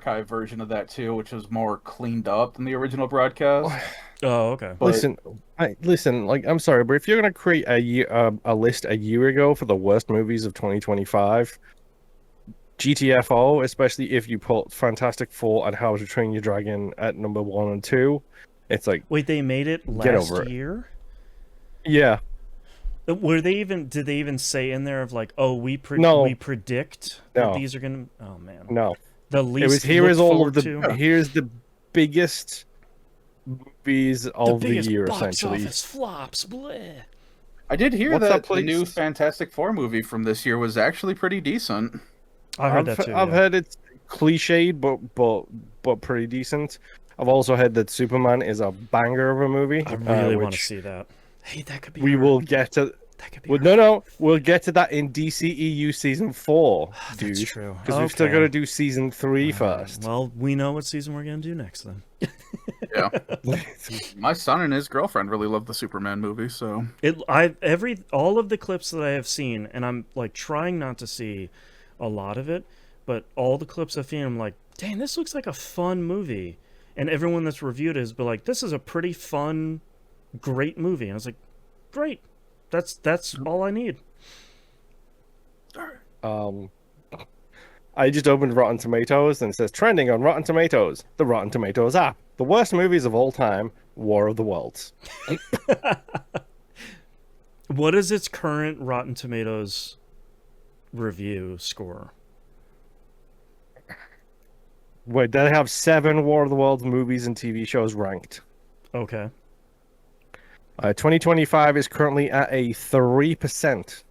archive version of that too, which was more cleaned up than the original broadcast. Oh, okay. But Listen. Like, I'm sorry, but if you're gonna create a list a year ago for the worst movies of 2025, GTFO, especially if you put Fantastic Four and How to Train Your Dragon at number 1 and 2, it's like, Wait, they made it get last over it. year? Yeah. Were they even? Did they even say in there of like, oh, No. we predict that No. these are gonna? Oh man, No. the It was least here looked is all of forward the to. here's the biggest movies The of the biggest year, box essentially. office flops. Bleh. I did hear What's that that the new place? Fantastic Four movie from this year was actually pretty decent. I heard that too. I've Yeah. heard it's cliched, but pretty decent. I've also heard that Superman is a banger of a movie. I really want to which see that. Hey, that could be. we our- will get to. That could be. Well, our- no, we'll get to that in DCEU season 4, dude. That's true. Because we've still Okay. got to do season 3 All right. first. Well, we know what season we're gonna do next then. Yeah. My son and his girlfriend really love the Superman movie, so All of the clips that I have seen, and I'm like trying not to see a lot of it, but all the clips I've seen, I'm like, dang, this looks like a fun movie. And everyone that's reviewed it has been like, this is a pretty fun, great movie. And I was like, great. That's all I need. I just opened Rotten Tomatoes and it says trending on Rotten Tomatoes, the Rotten Tomatoes app. The worst movies of all time, War of the Worlds. What is its current Rotten Tomatoes review score? Wait, they have 7 War of the Worlds movies and TV shows ranked. Okay. 2025 is currently at a 3%.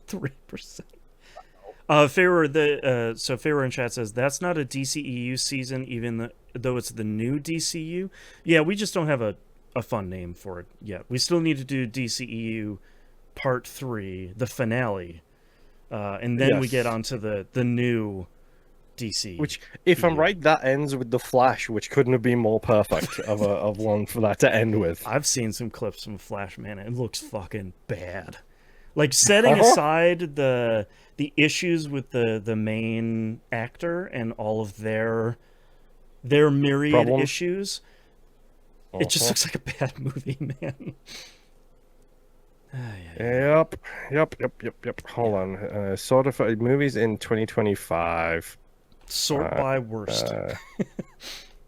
3%. Pharaoh in chat says that's not a DCEU season, even though it's the new DCU. Yeah, we just don't have a fun name for it yet. We still need to do DCEU Part 3, the finale, and then we Yes. get onto the new DC. Which, if I'm right, that ends with the Flash, which couldn't have been more perfect of one for that to end with. I've seen some clips from Flash, man. It looks fucking bad. Like, setting aside the issues with the main actor and all of their myriad Problems? issues, it just looks like a bad movie, man. Yep. Hold on. Sort of movies in 2025. Sort by worst.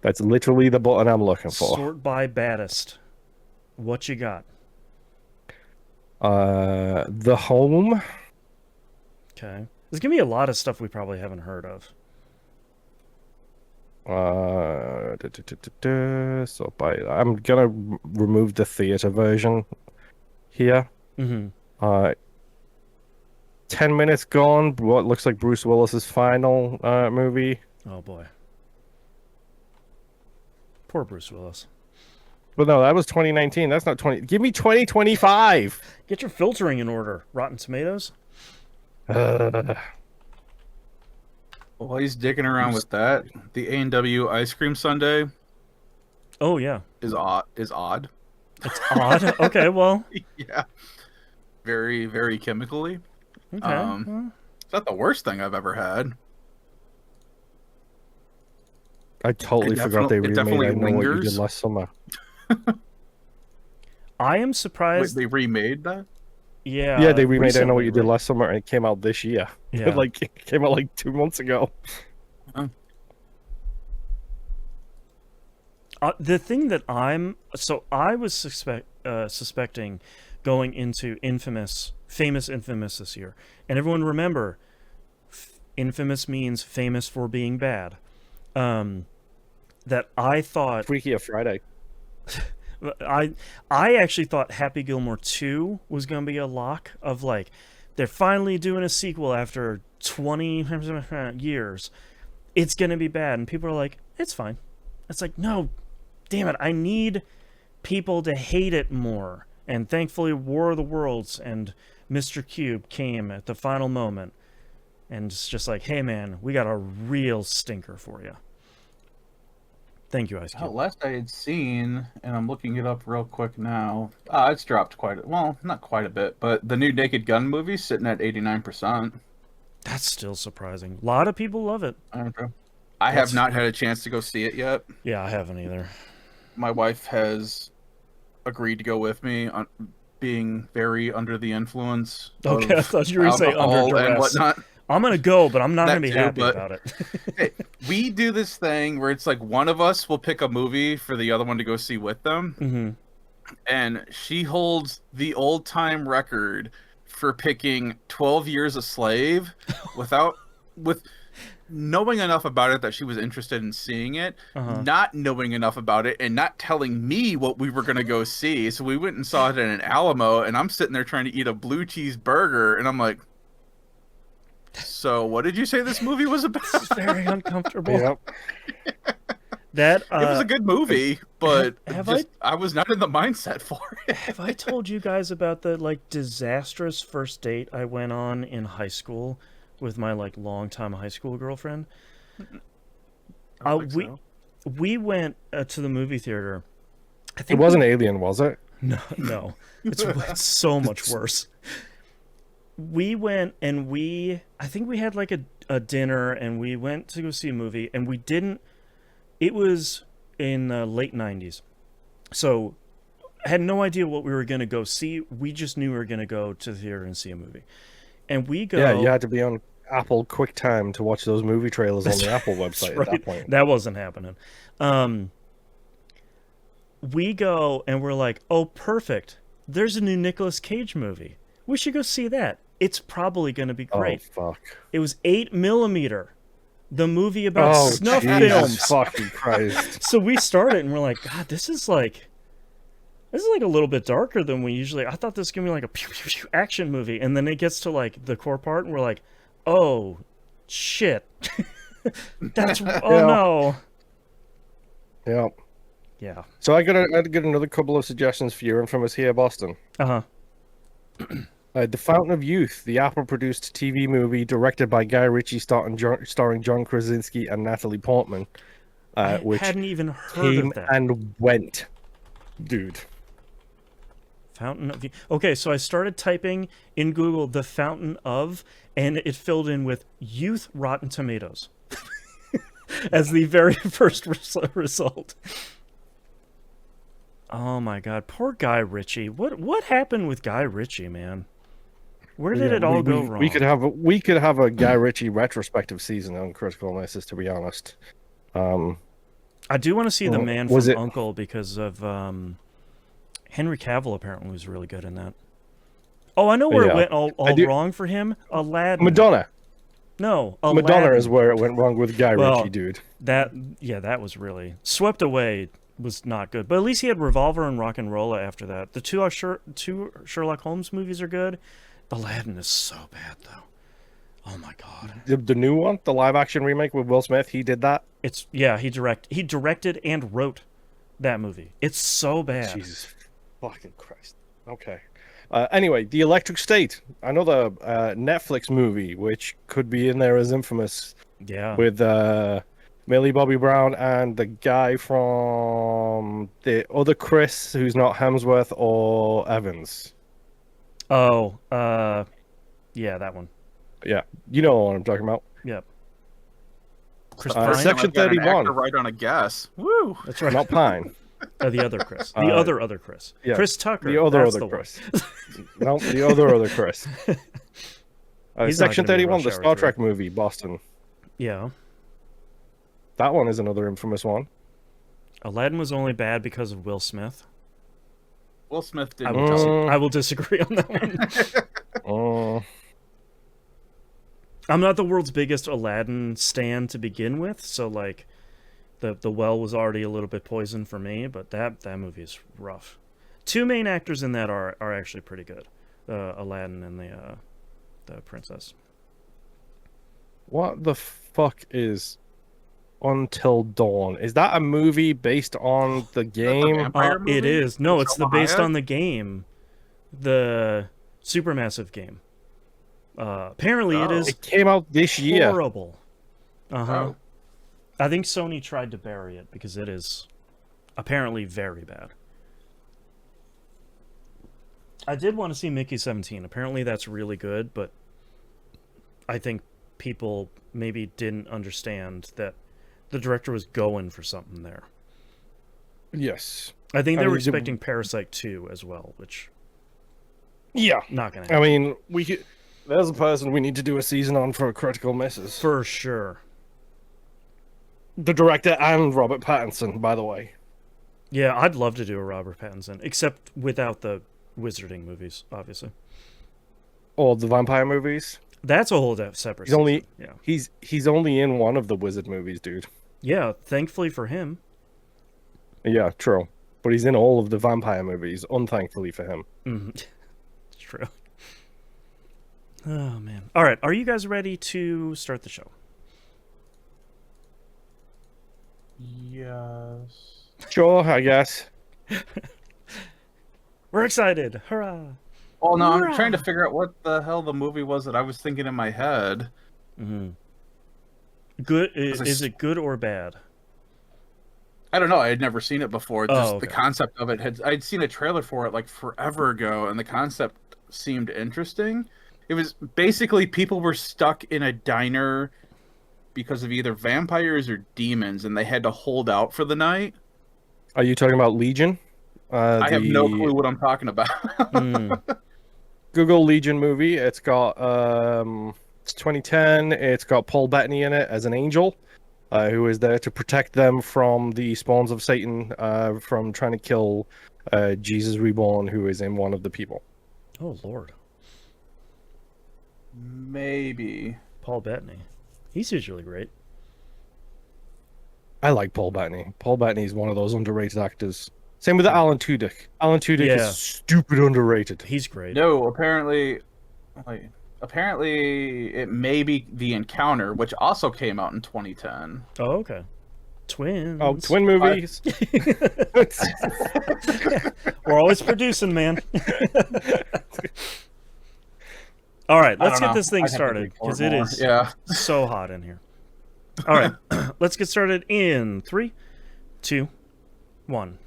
That's literally the button I'm looking for. Sort by baddest. What you got? The Home. Okay. There's gonna be a lot of stuff we probably haven't heard of. So I'm gonna remove the theater version here. Mm-hmm. 10 minutes gone. What looks like Bruce Willis's final movie. Oh boy. Poor Bruce Willis. But no, that was 2019. That's not 20. Give me 2025. Get your filtering in order, Rotten Tomatoes. while he's digging around with that, the A&W ice cream sundae Oh yeah. is odd. Is odd. It's odd. Okay, well. Yeah. Very, very chemically. Okay. Well, It's not the worst thing I've ever had. I totally forgot they remade definitely I Know What You Did lingers. Last Summer. I am Wait, surprised. they remade that? Yeah. Yeah, they remade I Know What recently, You Did right? Last Summer, and it came out this year. Yeah. Like, it came out like 2 months ago. The thing that I was suspecting going into famous Infamous this year, and everyone remember, Infamous means famous for being bad. That I thought Freaky of Friday. I actually thought Happy Gilmore 2 was gonna be a lock of like they're finally doing a sequel after 20 years. It's gonna be bad, and people are like, it's fine. It's like, no, damn it, I need people to hate it more. And thankfully War of the Worlds and Mr. Cube came at the final moment. And it's just like, hey man, we got a real stinker for you. Thank you, Ice Cube. Last I had seen, and I'm looking it up real quick now. It's dropped not quite a bit, but the new Naked Gun movie's sitting at 89%. That's still surprising. A lot of people love it. Okay. I have That's- not had a chance to go see it yet. Yeah, I haven't either. My wife has agreed to go with me on being very under the influence Okay, I of thought you were going to say under alcohol and duress. whatnot. I'm going to go, but I'm not going That to be too, happy but about it. hey, we do this thing where it's like one of us will pick a movie for the other one to go see with them, Hmm. and she holds the old time record for picking 12 Years a Slave with knowing enough about it that she was interested in seeing it, Uh-huh. not knowing enough about it, and not telling me what we were going to go see. So we went and saw it in an Alamo, and I'm sitting there trying to eat a blue cheese burger, and I'm like, so what did you say this movie was about? It's very uncomfortable. Yep. That It was a good movie, but have I was not in the mindset for it. have I told you guys about the like disastrous first date I went on in high school with my like longtime high school girlfriend? I don't think so. We went to the movie theater. I It think wasn't Alien, was it? no. It's so much worse. We went and I think we had like a dinner and we went to go see a movie and we didn't. It was in the late 90s. So I had no idea what we were going to go see. We just knew we were going to go to the theater and see a movie. And we go. Yeah, you had to be on Apple QuickTime to watch those movie trailers on the Apple That's website right. at that point. That wasn't happening. We go and we're like, oh, perfect. There's a new Nicolas Cage movie. We should go see that. It's probably going to be great. Oh, fuck. It was 8mm, the movie about Oh, snuff Jesus films. fucking Christ. So we started and we're like, God, this is like a little bit darker than we usually. I thought this was gonna be like a pew, pew, pew action movie, and then it gets to like the core part, and we're like, oh shit, that's no, Yeah. yeah, So I got another couple of suggestions for your infamous here, Boston. uh-huh. The Fountain of Youth, the Apple-produced TV movie directed by Guy Ritchie, starring John Krasinski and Natalie Portman, I which hadn't even heard came of that. and went, dude. Fountain of Youth. Okay, so I started typing in Google the Fountain of, and it filled in with Youth Rotten Tomatoes as the very first result. Oh my God, poor Guy Ritchie. What happened with Guy Ritchie, man? Where did it all go wrong? We could have a Guy Ritchie retrospective season on Critical Misses, to be honest. I do want to see The Man was from it- Uncle because of Henry Cavill apparently was really good in that. Oh, I know where Yeah. it went all I do- wrong for him. Aladdin. Madonna. No, Aladdin. Madonna is where it went wrong with Guy Well, Ritchie, dude. That was really Swept Away was not good, but at least he had Revolver and Rock and Rolla after that. The two Sherlock Holmes movies are good. Aladdin is so bad though. Oh my God. The new one, the live-action remake with Will Smith, he did that. He directed and wrote that movie. It's so bad. Jesus fucking Christ. Okay. Anyway, The Electric State, another Netflix movie, which could be in there as infamous, Yeah. with Millie Bobby Brown and the guy from the other Chris, who's not Hemsworth or Evans. Oh, yeah, that one. Yeah, you know what I'm talking about. Yep. Chris First time Pine? Section I've got an 31. actor right on a guess. Woo! That's right. Not Pine. The other Chris. The other Chris. Yeah, Chris Tucker. The other That's the one. Chris. No, the other Chris. He's not Section gonna be in 31, the Rush Hour Star 3. Trek movie, Boston. Yeah. That one is another infamous one. Aladdin was only bad because of Will Smith. Will Smith I didn't will, tell me. I will disagree on that one. Oh, I'm not the world's biggest Aladdin stan to begin with, so like the well was already a little bit poisoned for me, but that movie is rough. Two main actors in that are actually pretty good. Aladdin and the princess. what the fuck is Until Dawn? Is that a movie based on the game? vampire It movie? is. No, With it's the Salma based Hayek? on the game. The Supermassive game. Apparently it Oh. is It came out this year. horrible. Uh-huh. Oh. I think Sony tried to bury it because it is apparently very bad. I did want to see Mickey 17. Apparently that's really good, but I think people maybe didn't understand that the director was going for something there. Yes. I think I they were mean, expecting Parasite 2 as well, which Yeah. not gonna I happen. mean, there's a person we need to do a season on for Critical Misses. For sure. The director and Robert Pattinson, by the way. Yeah, I'd love to do a Robert Pattinson, except without the wizarding movies, obviously. Or the vampire movies. That's a whole separate. He's only yeah, he's only in one of the wizard movies, dude. yeah. Thankfully for him. Yeah, true. But he's in all of the vampire movies, unthankfully for him. Mm-hmm. It's true. Oh man! All right, are you guys ready to start the show? Yes. Sure, I guess. We're excited! Hurrah! Oh no, I'm Hurrah! trying to figure out what the hell the movie was that I was thinking in my head. Mm-hmm. Good? Was Is it good or bad? I don't know. I had never seen it before. Just okay. the concept of it I'd seen a trailer for it like forever ago, and the concept seemed interesting. It was basically people were stuck in a diner because of either vampires or demons, and they had to hold out for the night. Are you talking about Legion? I have no clue what I'm talking about. Google Legion movie. It's got it's 2010. It's got Paul Bettany in it as an angel, who is there to protect them from the spawns of Satan, from trying to kill Jesus Reborn, who is in one of the people. Oh Lord, Maybe. Paul Bettany. He's usually great. I like Paul Bettany. Paul Bettany is one of those underrated actors. Same with Alan Tudyk. Alan Tudyk Yeah. is stupid underrated. He's great. No, apparently, apparently it may be The Encounter, which also came out in 2010. Oh, okay. Twins. Oh, twin movies. We're always producing, man. All right, let's get this thing started because it is so hot in here. All right, let's get started in 3, 2, 1.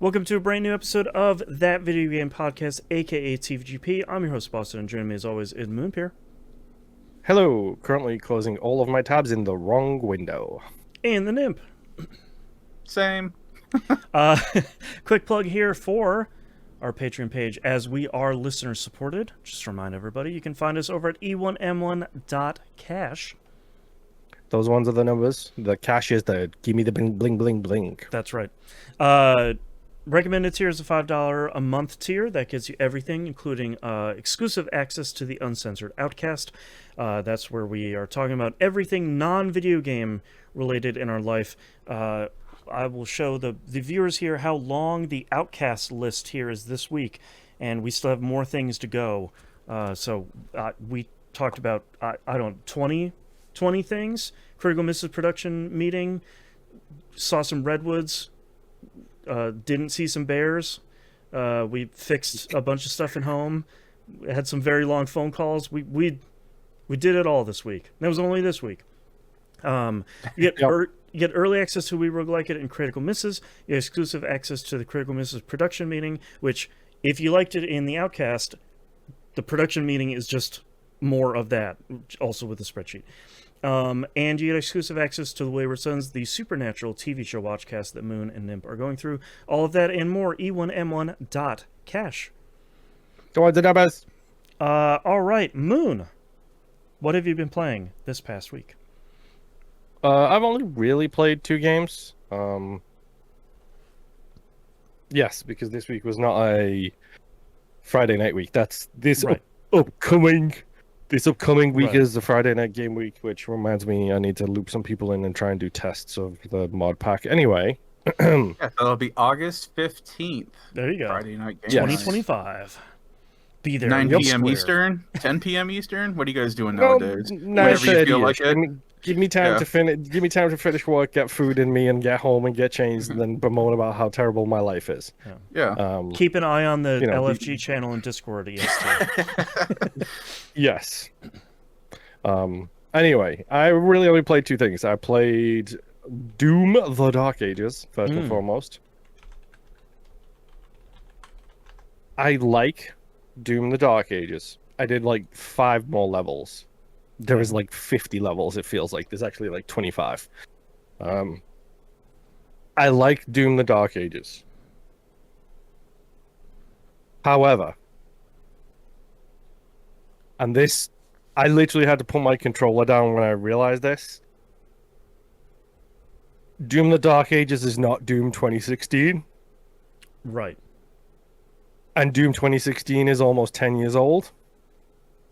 Welcome to a brand new episode of That Video Game Podcast, aka TVGP. I'm your host, Boston, and joining me as always is Moonpier. Hello. Currently closing all of my tabs in the wrong window. And the Nymph. Same. Quick plug here for our Patreon page, as we are listener supported. Just to remind everybody, you can find us over at e1m1.cash. Those ones are the numbers. The cash is the give me the bling bling bling bling. That's right. Recommended tier is a $5 a month tier. That gives you everything, including exclusive access to the Uncensored Outcast. That's where we are talking about everything non-video game related in our life. I will show the viewers here how long the Outcast list here is this week, and we still have more things to go. So we talked about, I don't know, 20 things. Critical Misses production meeting. Saw some redwoods. Didn't see some bears. We fixed a bunch of stuff at home. Had some very long phone calls. We did it all this week. That was only this week. You get early access to We Roguelike It and Critical Misses. You get exclusive access to the Critical Misses production meeting, which, if you liked it in the Outcast, the production meeting is just more of that, also with the spreadsheet. And you get exclusive access to The Wayward Sons, the Supernatural TV show watchcast that Moon and Nymph are going through. All of that and more, e1m1.cash. Go on, the numbers. All right, Moon, what have you been playing this past week? I've only really played 2 games. Yes, because this week was not a Friday night week. That's this Right. upcoming. This upcoming week Right. is the Friday night game week, which reminds me I need to loop some people in and try and do tests of the mod pack. Anyway. Yeah, that'll be August 15th. There you go. Friday night game. Yes. 2025. Be there. 9 Yep. p.m. Square. Eastern, 10 p.m. Eastern. What are you guys doing Well, nowadays? 9:30 like it. Give me time Yeah. to finish. Give me time to finish work, get food in me, and get home and get changed, and then bemoan about how terrible my life is. Yeah. Keep an eye on the You know, LFG channel and Discord. EST. Yes. Anyway, I really only played 2 things. I played Doom: The Dark Ages first and foremost. I like Doom: The Dark Ages. I did like 5 more levels. There is like 50 levels. It feels like there's actually like 25. Um, I like Doom: The Dark Ages. However, and this, I literally had to put my controller down when I realized this. Doom: The Dark Ages is not Doom 2016, Right. and Doom 2016 is almost 10 years old.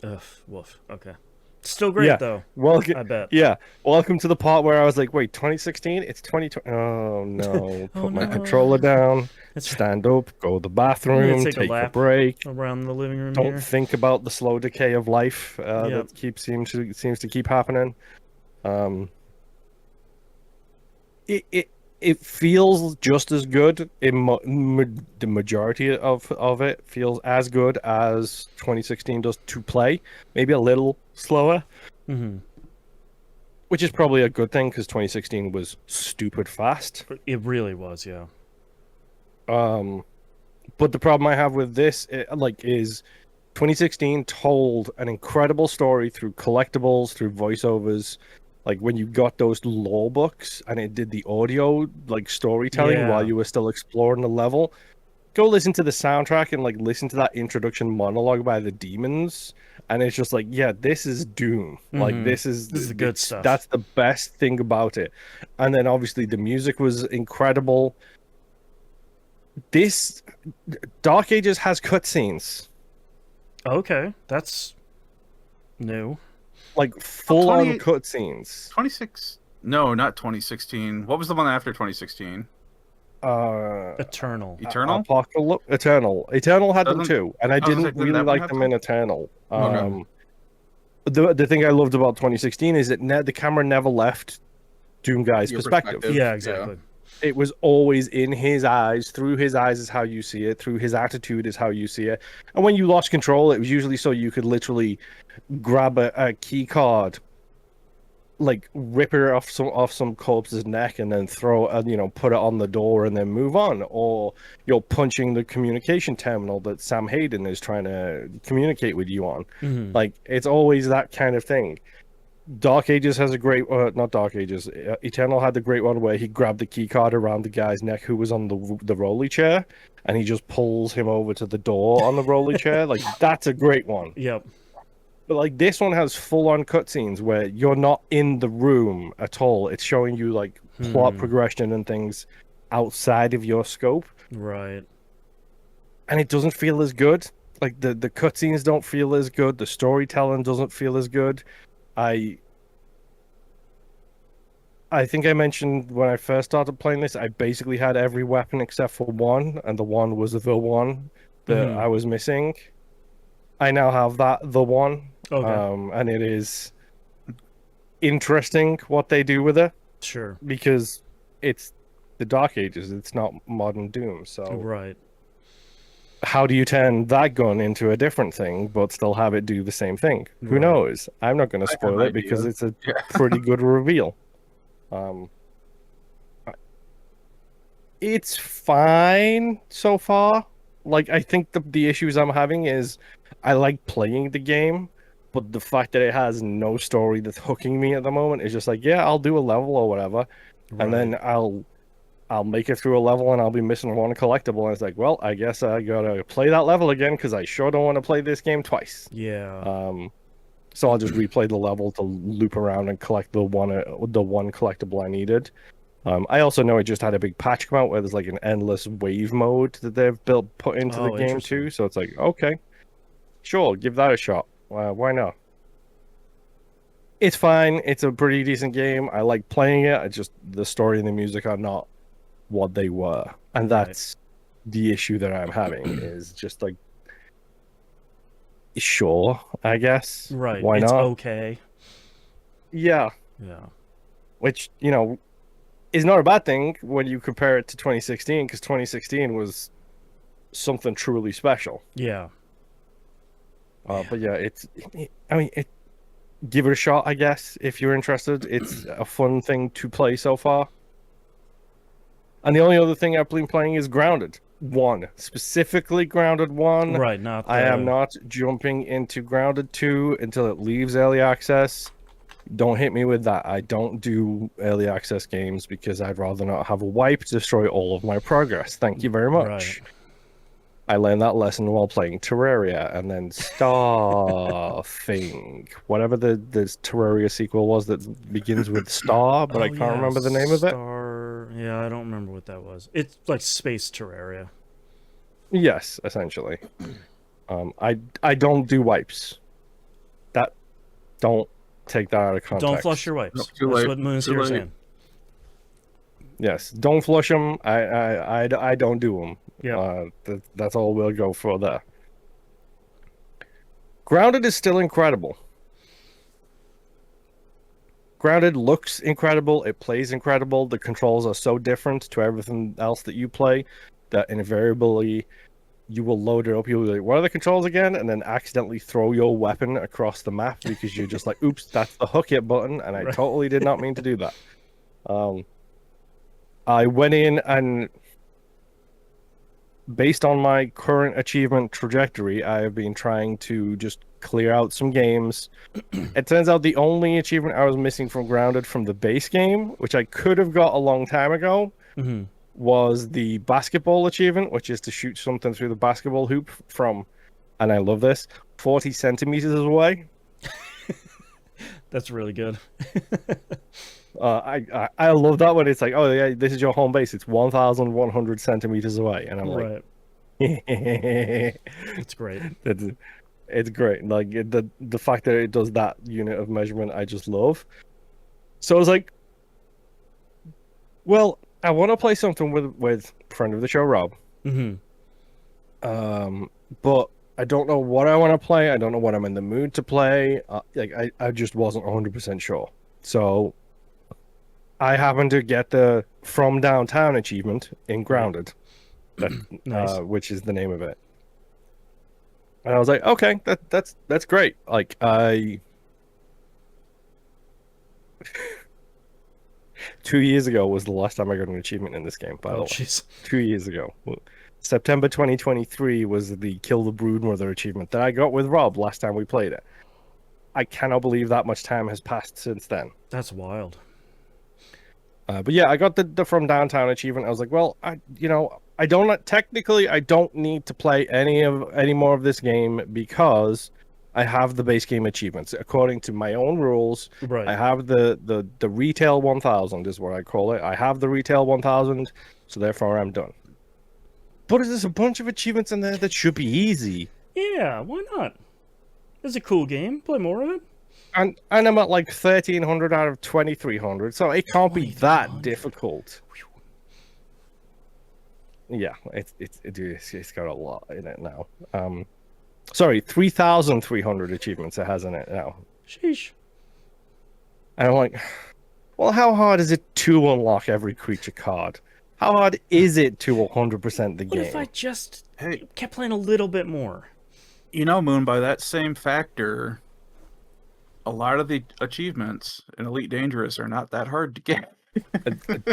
Ugh. Woof. Okay. Still great Yeah. though. Welcome. I bet. Yeah. Welcome to the part where I was like, wait, 2016? It's 2020. Oh no. Oh Put my no. controller down, That's right. stand up, go to the I'm gonna bathroom, take a take a lap break. around the living room Don't here. think about the slow decay of life Yep. that seems to keep happening. Um, it feels just as good the majority of it feels as good as 2016 does to play, maybe a little slower, Mm-hmm. which is probably a good thing because 2016 was stupid fast. It really was, yeah. um but the problem I have with this is 2016 told an incredible story through collectibles, through voiceovers. Like when you got those lore books and it did the audio like storytelling while Yeah. you were still exploring the level. Go listen to the soundtrack and like listen to that introduction monologue by the demons, and it's just like, yeah, this is Doom. Like Mm-hmm. This is the good stuff. that's the best thing about it. And then obviously the music was incredible. This Dark Ages has cutscenes. Okay, that's new. Like Well, full on cutscenes. 26. No, not 2016. What was the one after 2016? Uh, Eternal. Eternal? Apocalypse, Eternal had them Doesn't too, and I I was gonna didn't say, didn't really that one like have them some? in Eternal. Okay. The thing I loved about 2016 is that the camera never left Doom Guy's Your perspective. perspective. Yeah, Yeah. exactly. It was always in his eyes. Through his eyes is how you see it. Through his attitude is how you see it. And when you lost control, it was usually so you could literally grab a key card, like rip her off some corpse's neck, and then throw put it on the door and then move on. Or you're punching the communication terminal that Sam Hayden is trying to communicate with you on. Mm-hmm. Like it's always that kind of thing. Dark Ages has a great, not Dark Ages. Eternal had the great one where he grabbed the key card around the guy's neck who was on the rolly chair, and he just pulls him over to the door on the rolly chair. Like that's a great one. Yep. But like this one has full on cutscenes where you're not in the room at all. It's showing you like plot progression and things outside of your scope, Right. and it doesn't feel as good. Like the cutscenes don't feel as good. The storytelling doesn't feel as good. I think I mentioned when I first started playing this, I basically had every weapon except for one, and the one was the one that I was missing. I now have the one. Okay. And it is interesting what they do with it Sure. because it's the Dark Ages, it's not modern Doom. So Right. how do you turn that gun into a different thing but still have it do the same thing? Who Right. knows? I'm not going to I have spoil it because ideas. it's a Yeah. pretty good reveal. It's fine so far. Like I think the issues I'm having is I like playing the game, but the fact that it has no story that's hooking me at the moment is just like, yeah, I'll do a level or whatever, and then I'll make it through a level and I'll be missing one collectible, and it's like, well, I guess I gotta play that level again because I sure don't want to play this game twice. Yeah. So I'll just replay the level to loop around and collect the one collectible I needed. I also know it just had a big patch come out where there's like an endless wave mode that they've put into the Oh, game interesting. too. So it's like, okay, sure, give that a shot. Why not? It's fine. It's a pretty decent game. I like playing it. It's just the story and the music are not what they were, and Right. that's the issue that I'm having. Is just like, sure, I guess. Right. Why It's not? okay. Yeah. Yeah. Which is not a bad thing when you compare it to 2016, because 2016 was something truly special. Yeah. But yeah, give it a shot, I guess, if you're interested. It's a fun thing to play so far. And the only other thing I've been playing is Grounded 1, specifically Grounded 1. Right. Not. I am not jumping into Grounded 2 until it leaves early access. Don't hit me with that. I don't do early access games because I'd rather not have a wipe destroy all of my progress. Thank you very Right. much. I learned that lesson while playing Terraria, and then Starthing, whatever the Terraria sequel was that begins with Star, but I Oh can't yeah, remember the name of it. Star. Yeah, I don't remember what that was. It's like Space Terraria. Yes, essentially. I don't do wipes. That don't take that out of context. Don't flush your No, wipes. too That's late. what Moon's Too here late. saying. Yes, don't flush them. I don't do them. Yeah. That's all we'll go for there. Grounded is still incredible. Grounded looks incredible. It plays incredible. The controls are so different to everything else that you play that invariably you will load it up. You'll be like, what are the controls again? And then accidentally throw your weapon across the map because you're just like, oops, that's the hook it button. And I Right. totally did not mean to do that. I went in and based on my current achievement trajectory, I have been trying to just clear out some games. It turns out the only achievement I was missing from Grounded from the base game, which I could have got a long time ago, Hmm. was the basketball achievement, which is to shoot something through the basketball hoop from, and I love this, 40 centimeters away. That's really good. I love that when it's like, oh yeah, this is your home base. It's 1,100 centimeters away, and I'm Right. like, It's great. it's great. Like the fact that it does that unit of measurement, I just love. So I was like, well, I want to play something with friend of the show, Rob. Hmm. But I don't know what I want to play. I don't know what I'm in the mood to play. I just wasn't 100% sure. So I happened to get the From Downtown achievement in Grounded, Nice. which is the name of it. And I was like, okay, that's great. Like I 2 years ago was the last time I got an achievement in this game, by the Oh way. jeez. 2 years ago. September 2023 was the Kill the Broodmother achievement that I got with Rob last time we played it. I cannot believe that much time has passed since then. That's wild. But yeah, I got the From Downtown achievement. I was like, well, I don't technically I don't need to play any more of this game because I have the base game achievements according to my own rules. Right. I have the retail 1000 is what I call it. I have the retail 1000, so therefore I'm done. But there's a bunch of achievements in there that should be easy. Yeah, why not? It's a cool game. Play more of it. And I'm at like 1,300 out of 2,300, so it can't be that 2,300. difficult. Yeah, it's got a lot in it now. Sorry, 3,300 achievements it has in it now. Sheesh. And I'm like, well, how hard is it to unlock every creature card? How hard is it to 100% the What game? if I just Hey, kept playing a little bit more? Moon, by that same factor, a lot of the achievements in Elite Dangerous are not that hard to get.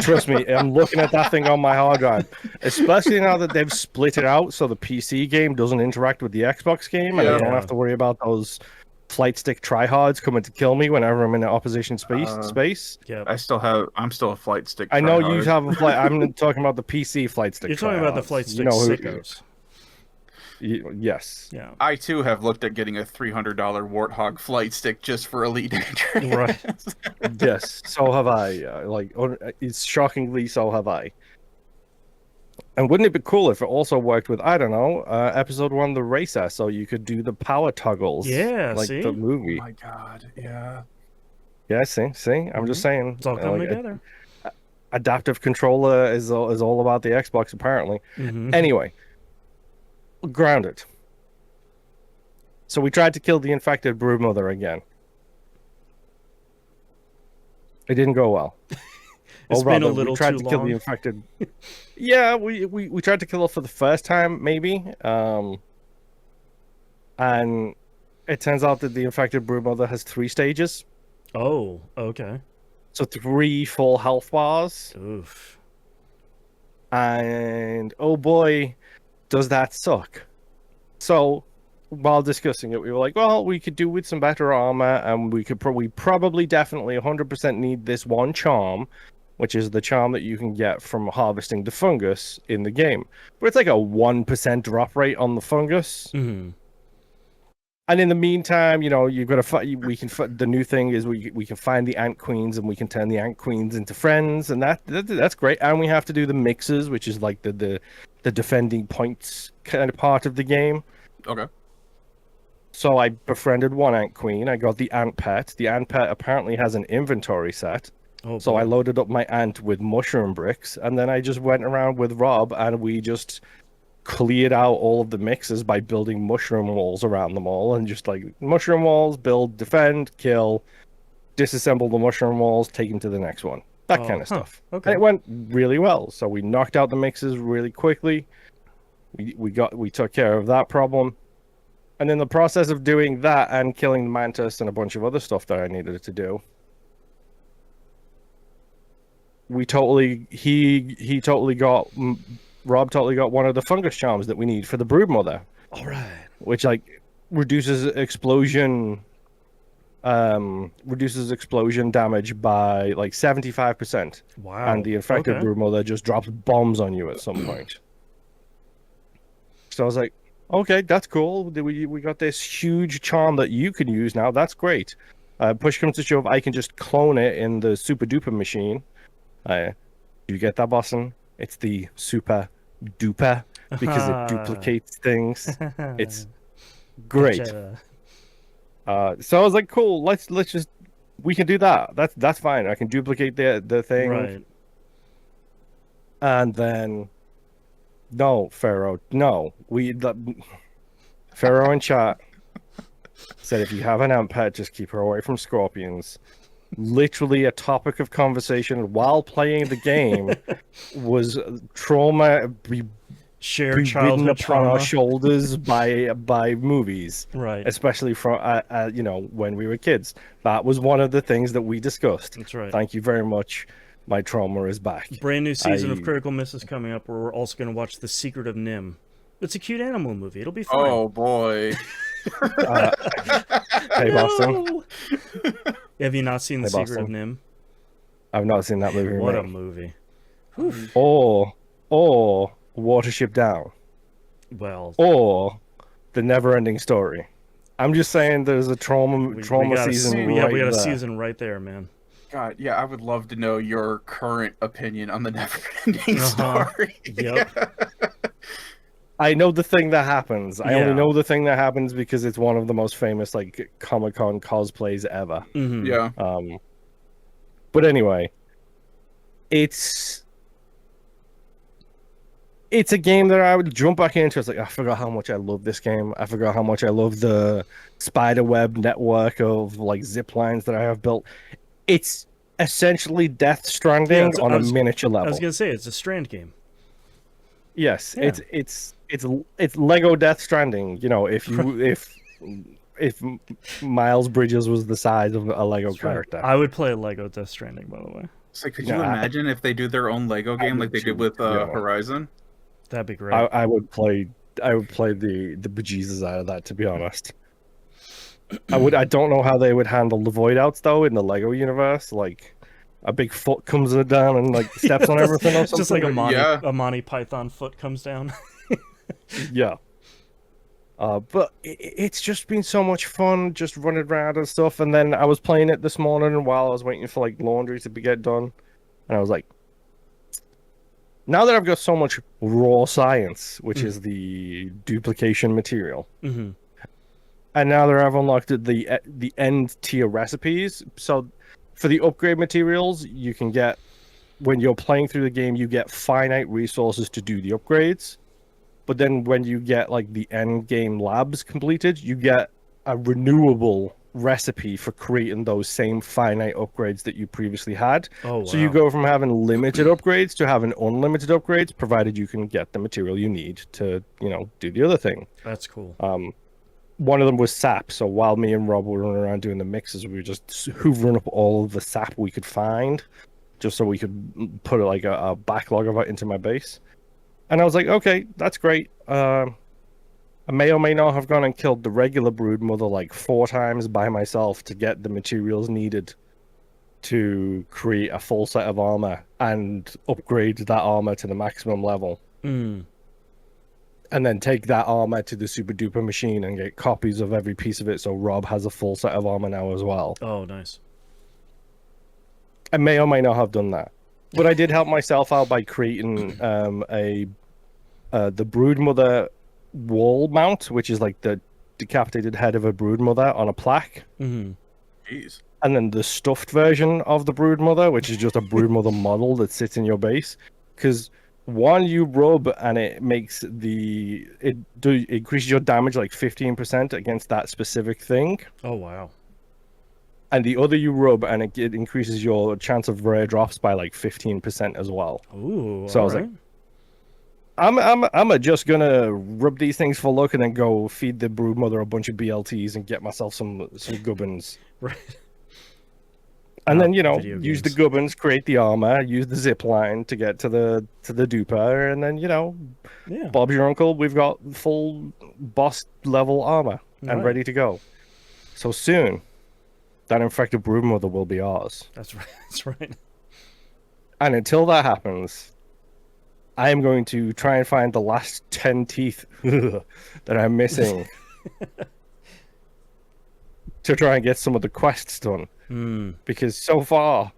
Trust me, I'm looking at that thing on my hard drive, especially now that they've split it out so the PC game doesn't interact with the Xbox game, and I don't Yeah. have to worry about those flight stick tryhards coming to kill me whenever I'm in an opposition space. Yeah. I'm still a flight stick. I know you tryhard. have a flight. I'm talking about the PC flight stick. You're talking about the tryhards. flight stick You know who? sickos. Yes. Yeah. I too have looked at getting a $300 Warthog flight stick just for Elite Dangerous. Right. Yes. So have I. It's shockingly so have I. And wouldn't it be cool if it also worked with, I don't know, episode 1, the racer, so you could do the power toggles. Yeah, like see? the Oh movie. my god, yeah. Yeah, see, I'm just saying. It's all coming like, together. Adaptive controller is all about the Xbox, apparently. Mhm. Anyway, Grounded. So we tried to kill the infected broodmother again. It didn't go well. It's been a rather, little we tried too to kill long. the infected. Yeah, we tried to kill her for the first time, maybe. And it turns out that the infected broodmother has 3 stages. Oh, okay. So 3 full health bars. Oof. And oh boy, does that suck. So while discussing it, we were like, well, we could do with some better armor, and we probably definitely 100% need this one charm, which is the charm that you can get from harvesting the fungus in the game. But it's like a 1% drop rate on the fungus. Mm-hmm. And in the meantime, you've got to find. The new thing is we can find the ant queens, and we can turn the ant queens into friends, and that's great. And we have to do the mixes, which is like the defending points kind of part of the game. Okay. So I befriended one ant queen. I got the ant pet. The ant pet apparently has an inventory set. Oh, So boy. I loaded up my ant with mushroom bricks, and then I just went around with Rob, and we just cleared out all of the mixes by building mushroom walls around them all, and just like mushroom walls, build, defend, kill, disassemble the mushroom walls, take them to the next one. That kind of stuff. Okay. And it went really well. So we knocked out the mixes really quickly. We took care of that problem. And in the process of doing that and killing the mantis and a bunch of other stuff that I needed to do, Rob totally got one of the fungus charms that we need for the broodmother. All right. Which like reduces explosion damage by like 75%. Wow. And the infected Okay. broodmother just drops bombs on you at some point. So I was like, okay, that's cool. We got this huge charm that you can use now. That's great. Push comes to shove, I can just clone it in the super duper machine. You get that, Boston? It's the super duper because it duplicates things. It's great. Gotcha. So I was like, cool. Let's just we can do that. That's fine. I can duplicate the thing. Right. And then no, Pharaoh. No, Pharaoh in chat said if you have an ant pet, just keep her away from scorpions. Literally a topic of conversation while playing the game was trauma Shared ridden childhood upon our trauma. shoulders by movies, Right. especially from when we were kids. That was one of the things that we discussed. That's right. Thank you very much. My trauma is back. Brand new season of I- Critical Miss is coming up, where we're also going to watch The Secret of Nim. It's a cute animal movie. It'll be fun. Oh boy. Hey, Boston. No! Have you not seen The Hey, Secret Boston. of Nim? I've not seen that movie. What a mate. movie. Or Watership Down. Well, Or The Never-Ending Story. I'm just saying there's a trauma we got season we right got a there. season right there, man. God, yeah, I would love to know your current opinion on the never-ending Uh-huh. story. Yep. I know the thing that happens. I Yeah. only know the thing that happens because it's one of the most famous like Comic-Con cosplays ever. Mhm. Yeah. But anyway, it's a game that I would jump back into. It's like I forgot how much I love this game. I forgot how much I love the spiderweb network of like zip lines that I have built. It's essentially Death Stranding Yeah, on I a was- miniature I level. was gonna say it's a Strand game. Yes, Yeah. it's Lego Death Stranding. If Miles Bridges was the size of a Lego That's right. character. I would play Lego Death Stranding, by the way. So could Yeah, you imagine if they do their own Lego game like they did with yeah. Horizon? That'd be great. I would play the bejesus out of that, to be honest. I don't know how they would handle the void outs though in the Lego universe. Like a big foot comes down and like steps on everything or It's something. just like Yeah. a Monty Python foot comes down. Yeah. But it's just been so much fun just running around and stuff. And then I was playing it this morning while I was waiting for like laundry to get done, and I was like, now that I've got so much raw science, which is the duplication material, Hmm. and now that I've unlocked the end tier recipes, so for the upgrade materials, you can get when you're playing through the game, you get finite resources to do the upgrades. But then when you get like the end game labs completed, you get a renewable recipe for creating those same finite upgrades that you previously had. Oh, wow. So you go from having limited upgrades to having unlimited upgrades, provided you can get the material you need to, do the other thing. That's cool. One of them was sap. So while me and Rob were running around doing the mixes, we were just hoovering up all of the sap we could find, just so we could put like a backlog of it into my base. And I was like, okay, that's great. I may or may not have gone and killed the regular brood mother like 4 times by myself to get the materials needed to create a full set of armor and upgrade that armor to the maximum level. Mm. And then take that armor to the super duper machine and get copies of every piece of it so Rob has a full set of armor now as well. Oh, nice. I may or may not have done that. But I did help myself out by creating the broodmother wall mount, which is like the decapitated head of a broodmother on a plaque. Mm-hmm. Jeez. And then the stuffed version of the broodmother, which is just a broodmother model that sits in your base. Because one, you rub and it makes it increases your damage like 15% against that specific thing. Oh, wow. And the other you rub and it increases your chance of rare drops by like 15% as well. Ooh, So I was like, I'm just gonna rub these things for luck and then go feed the broodmother a bunch of BLTs and get myself some gubbins. right. And then Video use the games. gubbins, create the armor, use the zip line to get to the duper, and then Yeah. Bob's your uncle. We've got full boss level armor and Right. ready to go. So soon, that infected broodmother will be ours. That's right. That's right. And until that happens, I am going to try and find the last 10 teeth that I'm missing to try and get some of the quests done. Mm. Because so far,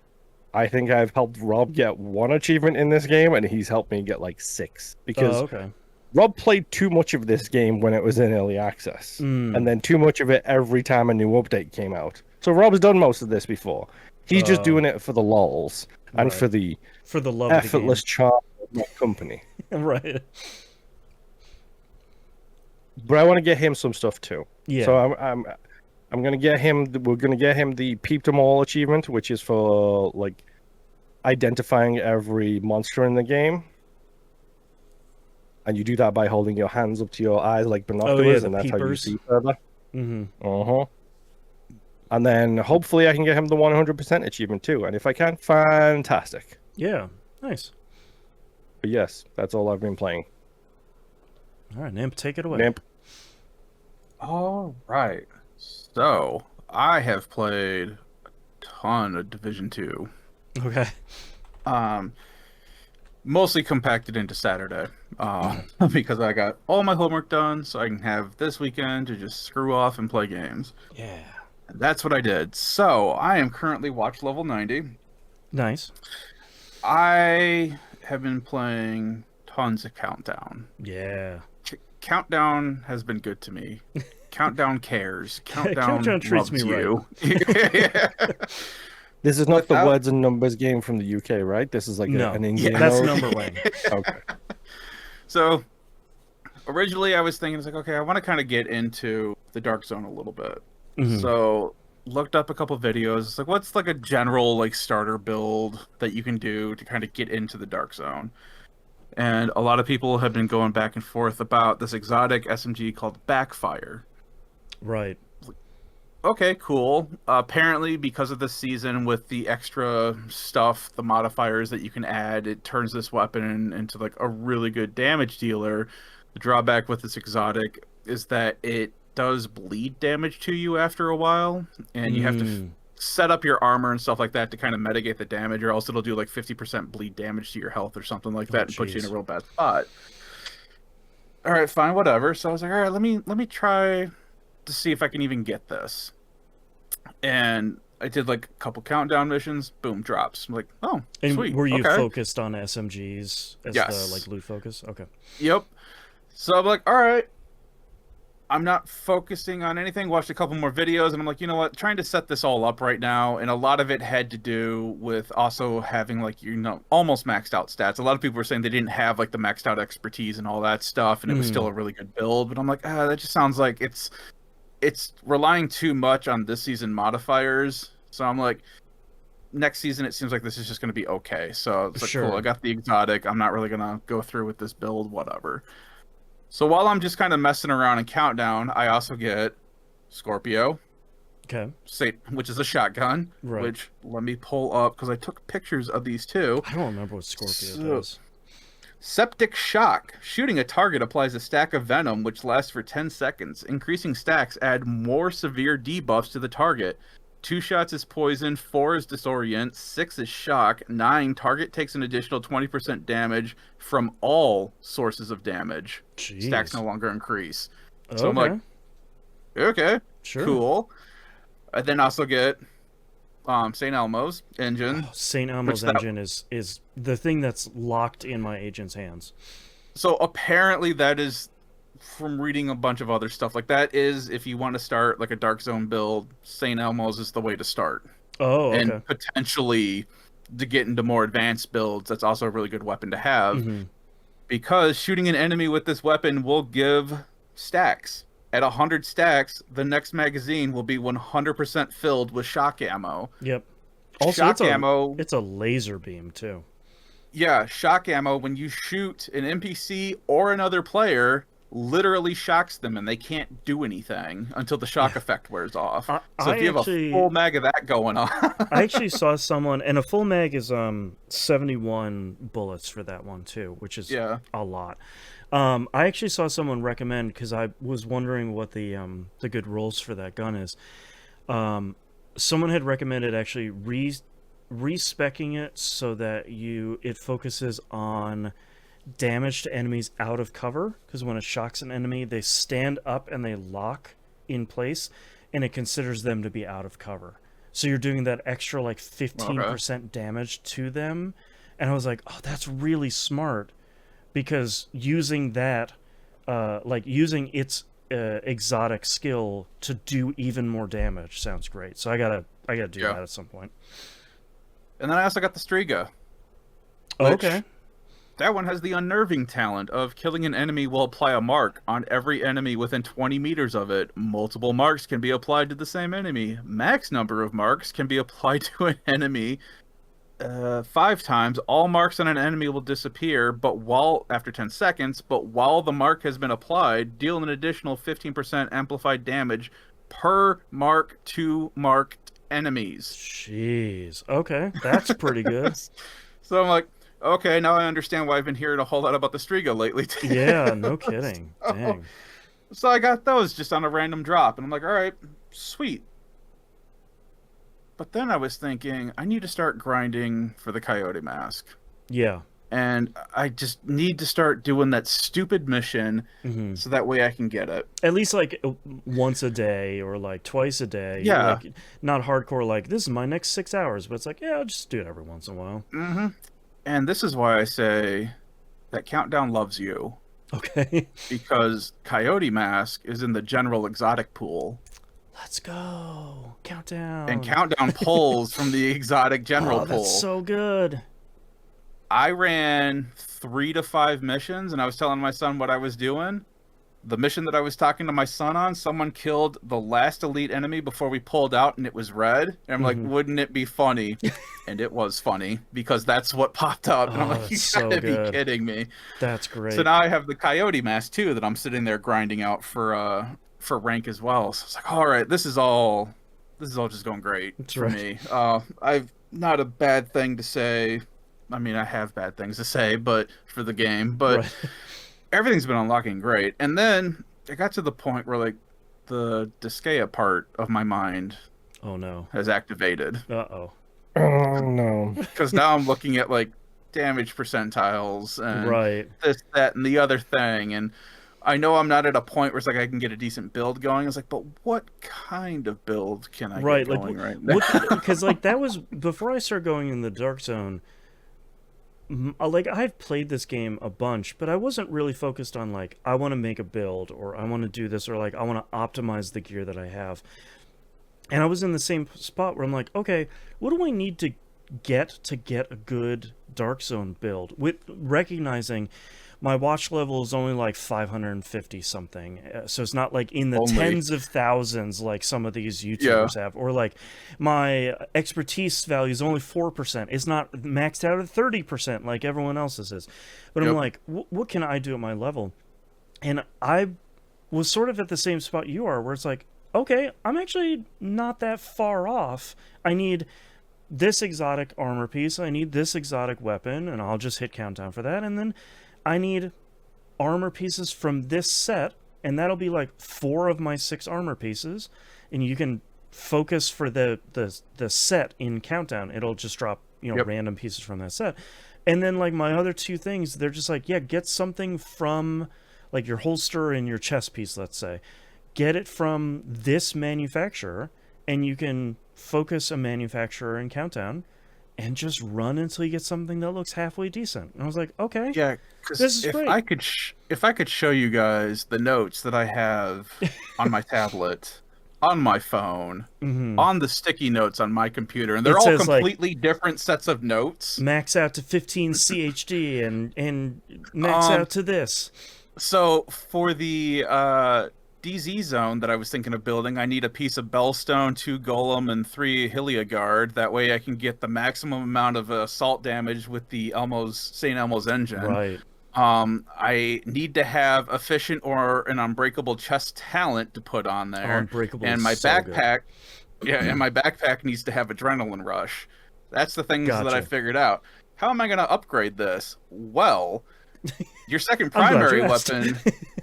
I think I've helped Rob get 1 achievement in this game, and he's helped me get like 6. Because Oh, okay. Rob played too much of this game when it was in early access, and then too much of it every time a new update came out. So Rob's done most of this before. He's just doing it for the lols and Right. for the For the love effortless charm of my company. of the game. Right. But I want to get him some stuff too. Yeah. So I'm gonna get him. We're gonna get him the peep them all achievement, which is for like identifying every monster in the game. And you do that by holding your hands up to your eyes like binoculars, the and that's how you peepers. see further. Mm-hmm. And then hopefully I can get him the 100% achievement too. And if I can, fantastic. Yeah. Nice. But yes, that's all I've been playing. All right, Nimp, take it away. Nimp. All right. So I have played a ton of Division 2. Okay. Mostly compacted into Saturday, because I got all my homework done, so I can have this weekend to just screw off and play games. Yeah. And that's what I did. So I am currently watch level 90. Nice. I have been playing tons of Countdown. Yeah. Countdown has been good to me. Countdown cares. Countdown treats loves me you. Yeah. This is not Without- the words and numbers game from the UK, right? This is like No. an in-game That's mode? number one. Okay. So originally I was thinking, it's like, okay, I want to kind of get into the Dark Zone a little bit. Mhm. So looked up a couple videos. It's like, what's like a general like starter build that you can do to kind of get into the Dark Zone? And a lot of people have been going back and forth about this exotic SMG called Backfire. Right. Okay, cool. Apparently, because of this season, with the extra stuff, the modifiers that you can add, it turns this weapon into like a really good damage dealer. The drawback with this exotic is that it does bleed damage to you after a while, and you have to set up your armor and stuff like that to kind of mitigate the damage, or else it'll do like 50% bleed damage to your health or something like that, and put you in a real bad spot. All right, fine, whatever. So I was like, all right, let me try to see if I can even get this. And I did like a couple countdown missions, boom, drops. I'm like, oh, And sweet. were you okay. focused on SMGs as Yes. the like loot focus? Okay. Yep. So I'm like, all right. I'm not focusing on anything. Watched a couple more videos, and I'm like, you know what? Trying to set this all up right now, and a lot of it had to do with also having like almost maxed out stats. A lot of people were saying they didn't have like the maxed out expertise and all that stuff, and it was still a really good build. But I'm like, that just sounds like it's relying too much on this season modifiers. So I'm like, next season it seems like this is just going to be okay. So it's like, cool. I got the exotic. I'm not really going to go through with this build, whatever. So while I'm just kind of messing around in Countdown, I also get Scorpio. Okay. Which is a shotgun. Right. Which, let me pull up, because I took pictures of these two. I don't remember what Scorpio does. Septic Shock. Shooting a target applies a stack of venom, which lasts for 10 seconds. Increasing stacks add more severe debuffs to the target. 2 shots is poison, 4 is disorient, 6 is shock, 9 target takes an additional 20% damage from all sources of damage. Jeez. Stacks no longer increase. So I'm Okay. like, okay, Sure. cool. I then also get St. Elmo's engine. Oh, St. Elmo's engine is the thing that's locked in my agent's hands. So apparently that is, from reading a bunch of other stuff, like that is, if you want to start like a Dark Zone build, St. Elmo's is the way to start. Oh, okay. And potentially to get into more advanced builds, that's also a really good weapon to have. Mm-hmm. Because shooting an enemy with this weapon will give stacks. At 100 stacks, the next magazine will be 100% filled with shock ammo. Yep. Also, shock ammo. It's a laser beam too. Yeah, shock ammo, when you shoot an NPC or another player, literally shocks them and they can't do anything until the shock effect wears off. So if you have a full mag of that going on. I actually saw someone, and a full mag is 71 bullets for that one too, which is a lot. I actually saw someone recommend, because I was wondering what the good rolls for that gun is. Someone had recommended actually respecking it so that it focuses on damage to enemies out of cover, because when it shocks an enemy, they stand up and they lock in place, and it considers them to be out of cover. So you're doing that extra like 15% damage to them, and I was like, oh, that's really smart, because using that, using its exotic skill to do even more damage sounds great. So I gotta do that at some point. And then I also got the Striga. Okay. That one has the unnerving talent of killing an enemy will apply a mark on every enemy within 20 meters of it. Multiple marks can be applied to the same enemy. Max number of marks can be applied to an enemy 5 times. All marks on an enemy will disappear, after 10 seconds, but while the mark has been applied, deal an additional 15% amplified damage per mark to marked enemies. Jeez. Okay, that's pretty good. So I'm like, okay, now I understand why I've been hearing a whole lot about the Striga lately. Yeah, no kidding. Dang. So I got those just on a random drop, and I'm like, all right, sweet. But then I was thinking, I need to start grinding for the Coyote Mask. Yeah. And I just need to start doing that stupid mission so that way I can get it. At least like once a day or like twice a day. Yeah. Like, not hardcore like, this is my next 6 hours, but it's like, yeah, I'll just do it every once in a while. Mm-hmm. And this is why I say that Countdown loves you. Okay. Because Coyote Mask is in the general exotic pool. Let's go. Countdown. And Countdown pulls from the exotic general pool. That's so good. I ran 3 to 5 missions, and I was telling my son what I was doing. The mission that I was talking to my son on, someone killed the last elite enemy before we pulled out, and it was red. And I'm like, wouldn't it be funny? And it was funny, because that's what popped up. And I'm like, you gotta be kidding me. That's great. So now I have the Coyote Mask, too, that I'm sitting there grinding out for rank as well. So it's like, all right, this is all just going great for me. I've not a bad thing to say. I mean, I have bad things to say, but for the game, but everything's been unlocking great. And then it got to the point where like the Disgaea part of my mind has activated. Oh no. Because now I'm looking at like damage percentiles and this, that, and the other thing, and I know I'm not at a point where it's like I can get a decent build going. It's like, but what kind of build can I get going right now? Because like that was before I started going in the Dark Zone. Like, I've played this game a bunch, but I wasn't really focused on like, I want to make a build, or I want to do this, or like I want to optimize the gear that I have. And I was in the same spot where I'm like, okay, what do I need to get a good Dark Zone build, with recognizing my watch level is only like 550 something, so it's not like in the tens of thousands like some of these YouTubers have, or like my expertise value is only 4%. It's not maxed out at 30% like everyone else's is. But I'm like, what can I do at my level? And I was sort of at the same spot you are, where it's like, okay, I'm actually not that far off. I need this exotic armor piece, I need this exotic weapon, and I'll just hit countdown for that, and then I need armor pieces from this set, and that'll be like 4 of my 6 armor pieces, and you can focus for the set in countdown. It'll just drop, Yep. random pieces from that set. And then like my other 2 things, they're just like, yeah, get something from like your holster and your chest piece, let's say. Get it from this manufacturer, and you can focus a manufacturer in countdown and just run until you get something that looks halfway decent. And I was like, okay, Yeah, this because is if great. if I could show you guys the notes that I have on my tablet, on my phone, on the sticky notes on my computer, and they're It all says like completely different sets of notes. max out to 15 CHD and max Um, out to this. so for the DZ zone that I was thinking of building, I need a piece of Bellstone, 2 Golem, and 3 Heliogard. That way I can get the maximum amount of assault damage with the St. Elmo's engine. Right. I need to have efficient or an unbreakable chest talent to put on there. Unbreakable And is my so good. backpack, yeah, and my backpack needs to have adrenaline rush. That's the things that I Gotcha. figured out. How am I going to upgrade this? Well, your second I'm glad primary you asked. weapon,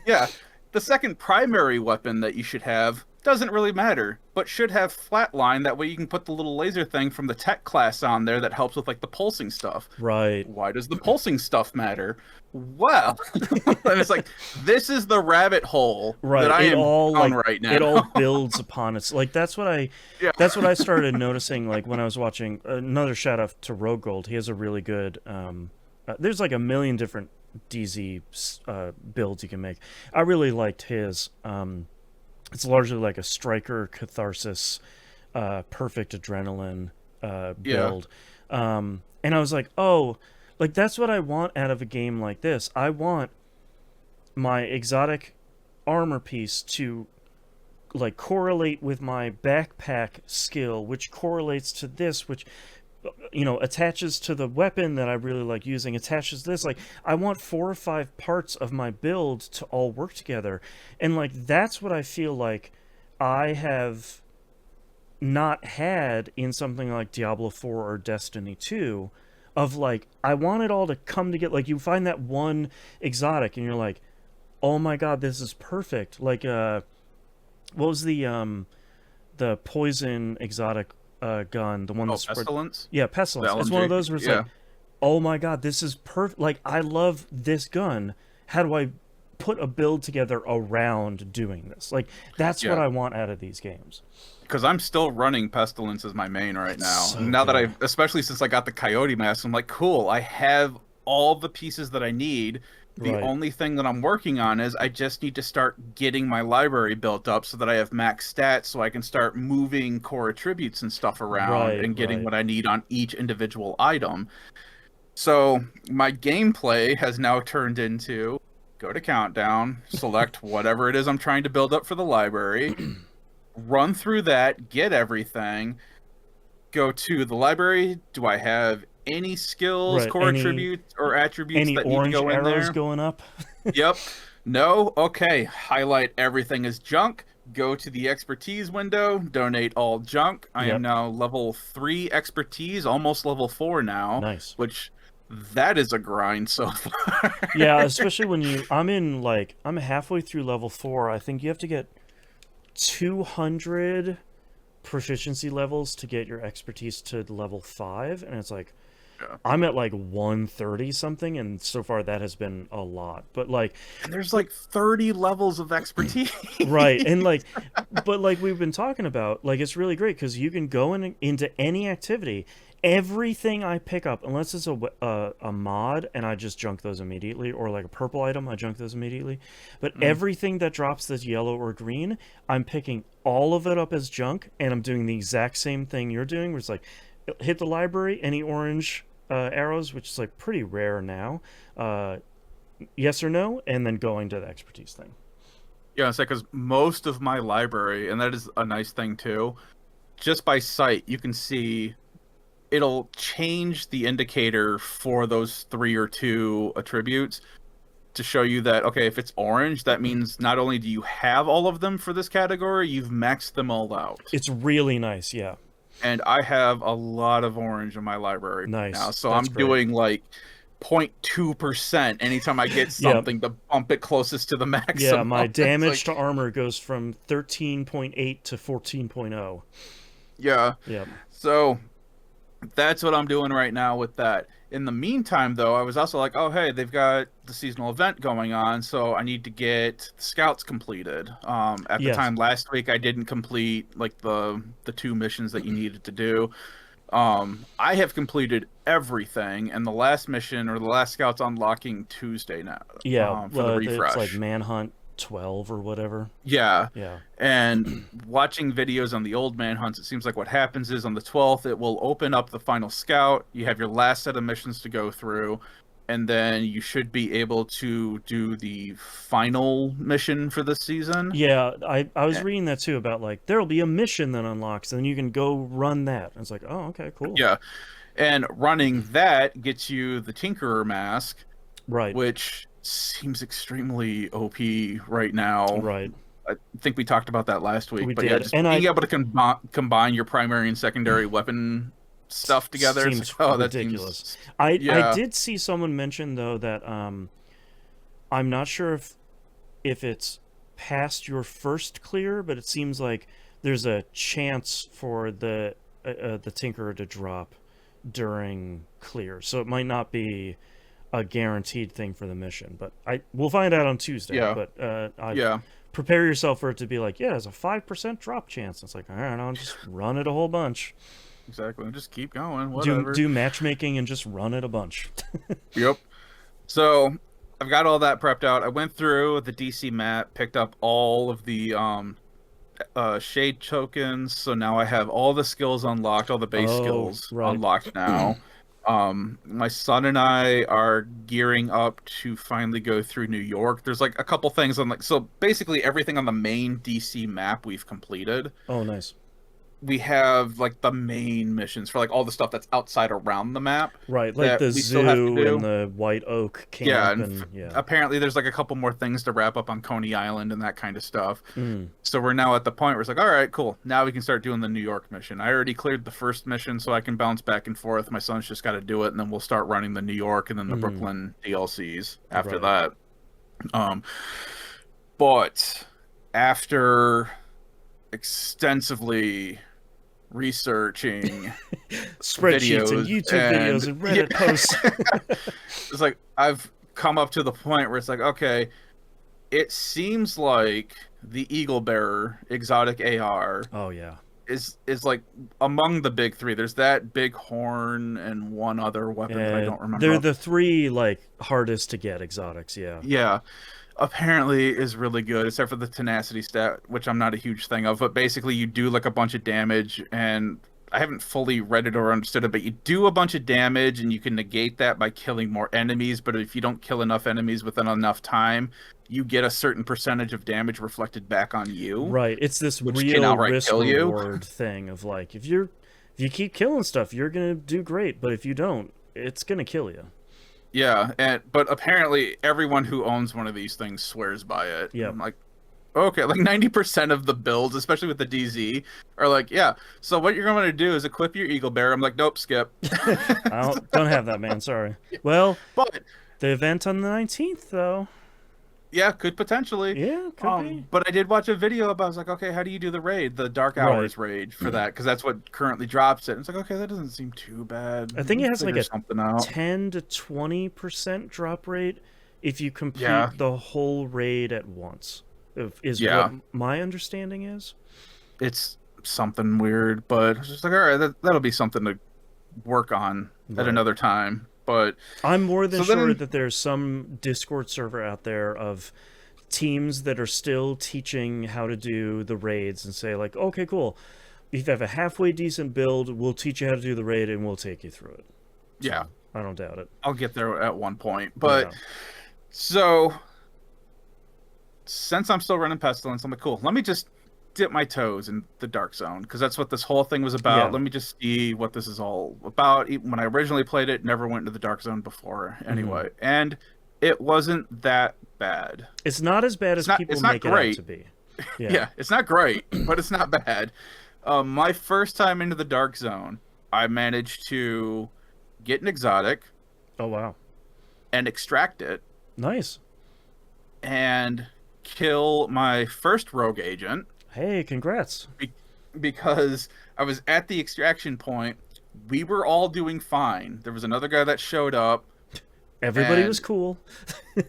yeah, the second primary weapon that you should have doesn't really matter, but should have flatline. That way you can put the little laser thing from the tech class on there that helps with like the pulsing stuff. Right. Why does the pulsing stuff matter? Well, and it's like this is the rabbit hole Right. that I It am all on like right now. it all builds upon its like that's what I Yeah. that's what I started noticing like when I was watching another shout out to Rogue Gold. He has a really good there's like a million different DZ builds you can make. I really liked his. It's largely like a striker catharsis, perfect adrenaline build. And I was like, oh, like that's what I want out of a game like this. I want my exotic armor piece to like correlate with my backpack skill, which correlates to this, which attaches to the weapon that I really like using, attaches this. Like I want 4 or 5 parts of my build to all work together. And like that's what I feel like I have not had in something like Diablo 4 or Destiny 2 of like I want it all to come together. Like you find that one exotic and you're like, "Oh my god, this is perfect." Like what was the poison exotic gun, the one Oh, that spread. pestilence. Yeah, The pestilence. It's one of LMG. those where it's Yeah. like, oh my god, this is perfect. Like I love this gun. How do I put a build together around doing this? Like that's what Yeah. I want out of these games. Because I'm still running Pestilence as my main right now. so Now that good. especially since I got the Coyote mask, I'm like, cool, I have all the pieces that I need. The Right. only thing that I'm working on is I just need to start getting my library built up so that I have max stats so I can start moving core attributes and stuff around Right, and getting right. what I need on each individual item. So my gameplay has now turned into go to countdown, select whatever it is I'm trying to build up for the library, run through that, get everything, go to the library. Do I have any skills, Right. core attributes, or attributes Any that need to orange go in arrows there? going up? Yep. No? Okay. Highlight everything as junk. Go to the expertise window, donate all junk. I Yep. am now level 3 expertise, almost level 4 now. Nice. Which, that is a grind so far. Yeah, especially when I'm halfway through level 4. I think you have to get 200 proficiency levels to get your expertise to level 5, and it's like Yeah. I'm at like 130 something, and so far that has been a lot. But like, And there's like 30 levels of expertise. right, and like, but like we've been talking about, like it's really great because you can go into any activity. Everything I pick up, unless it's a mod, and I just junk those immediately, or like a purple item, I junk those immediately. But everything that drops this yellow or green, I'm picking all of it up as junk, and I'm doing the exact same thing you're doing, where it's like, hit the library, any orange arrows, which is like pretty rare now, yes or no, and then going to the expertise thing. Yeah, it's like because most of my library, and that is a nice thing too, just by sight, you can see it'll change the indicator for those 3 or 2 attributes to show you that, okay, if it's orange, that means not only do you have all of them for this category, you've maxed them all out. It's really nice, yeah. And I have a lot of orange in my library Nice. now, so That's I'm great. doing like 0.2% anytime I get Yep. something to bump it closest to the Yeah, maximum. my It's damage like, to armor goes from 13.8 to 14.0. yeah. Yep. So that's what I'm doing right now with that. In the meantime, though, I was also like, oh, hey, they've got the seasonal event going on, so I need to get the scouts completed. At the Yes. time last week, I didn't complete like the two missions that you needed to do. I have completed everything, and the last mission or the last scout's unlocking Tuesday now, Yeah, for the it's like refresh. Manhunt 12 or whatever. Yeah. Yeah. And watching videos on the old manhunts, it seems like what happens is on the 12th, it will open up the final scout. You have your last set of missions to go through, and then you should be able to do the final mission for the season. Yeah, I was Eh, reading that too about like there'll be a mission that unlocks and you can go run that. And it's like, oh, okay, cool. Yeah. And running that gets you the Tinkerer mask, Right, which seems extremely OP right now. right. I think we talked about that last We week, but yeah, did. just And being I able to combine your primary and secondary weapon stuff together, it's like, seems oh, that ridiculous. seems, I yeah, did see someone mention though that I'm not sure if it's past your first clear, but it seems like there's a chance for the Tinkerer to drop during clear. So it might not be a guaranteed thing for the mission, but we'll find out on Tuesday. yeah, But I yeah, prepare yourself for it to be like, yeah, there's a 5% drop chance. It's like, all right, I'll just run it a whole bunch. exactly. Just keep going, Do whatever. do matchmaking and just run it a bunch. Yep. So I've got all that prepped out. I went through the DC map, picked up all of the shade tokens, so now I have all the skills unlocked, all the base Oh, skills right. unlocked now. My son and I are gearing up to finally go through New York. There's like a couple things on like, so basically everything on the main DC map we've completed. Oh, nice. We have like the main missions for like all the stuff that's outside around the map Right, like that the we still have to zoo and do. the White Oak Yeah, camp and and yeah. apparently there's like a couple more things to wrap up on Coney Island and that kind of stuff. Mm, So we're now at the point where it's like, all right, cool. Now we can start doing the New York mission. I already cleared the first mission, so I can bounce back and forth. My son's just got to do it, and then we'll start running the New York and then the mm, Brooklyn DLCs after right. that. Um, but after extensively researching Spreadsheets and videos YouTube and videos and Reddit posts. it's like I've come up to the point where it's like, okay, it seems like the Eagle Bearer exotic AR Oh yeah. is like among the big three. There's that big horn and one other weapon that I don't They're remember. the three like hardest to get exotics, yeah. Yeah, apparently is really good, except for the tenacity stat, which I'm not a huge thing of. But basically, you do like a bunch of damage, and I haven't fully read it or understood it, but you do a bunch of damage, and you can negate that by killing more enemies. But if you don't kill enough enemies within enough time, you get a certain percentage of damage reflected back on you, Right. It's this which can real outright risk kill you. reward thing of like if you keep killing stuff, you're gonna do great, but if you don't, it's gonna kill you. Yeah, but apparently everyone who owns one of these things swears by it. Yep. I'm like, okay, like 90% of the builds, especially with the DZ, are like, yeah. So what you're going to do is equip your Eagle Bear. I'm like, nope, skip. I don't have that, man. Sorry. Well, But the event on the 19th, though. yeah, could potentially. Yeah, could be. But I did watch a video about. I was like, okay, how do you do the raid, the Dark Right. Hours raid for that? Because that's what currently drops it. And it's like, okay, that doesn't seem too bad. I think it We'll has like figure a something out. 10 to 20% drop rate if you complete Yeah. the whole raid at once. Is Yeah. what my understanding is. It's something weird, but it's just like, all right, that'll be something to work on at Right. another time. But I'm more than so sure then, that there's some Discord server out there of teams that are still teaching how to do the raids and say like, okay, cool. If you have a halfway decent build, we'll teach you how to do the raid and we'll take you through it. So, yeah, I don't doubt it. I'll get there at one point. But Yeah. so since I'm still running Pestilence, I'm like, cool, let me just dip my toes in the Dark Zone because that's what this whole thing was about. Yeah. Let me just see what this is all about. Even when I originally played it, never went into the Dark Zone before anyway. And it wasn't that bad. It's not as bad as people it's not make it great. out to be. Yeah, it's not great, but it's not bad. My first time into the Dark Zone, I managed to get an exotic, Oh wow. and extract it Nice. and kill my first rogue agent Hey, congrats. be- because I was at the extraction point. We were all doing fine. There was another guy that showed up, Everybody was and cool.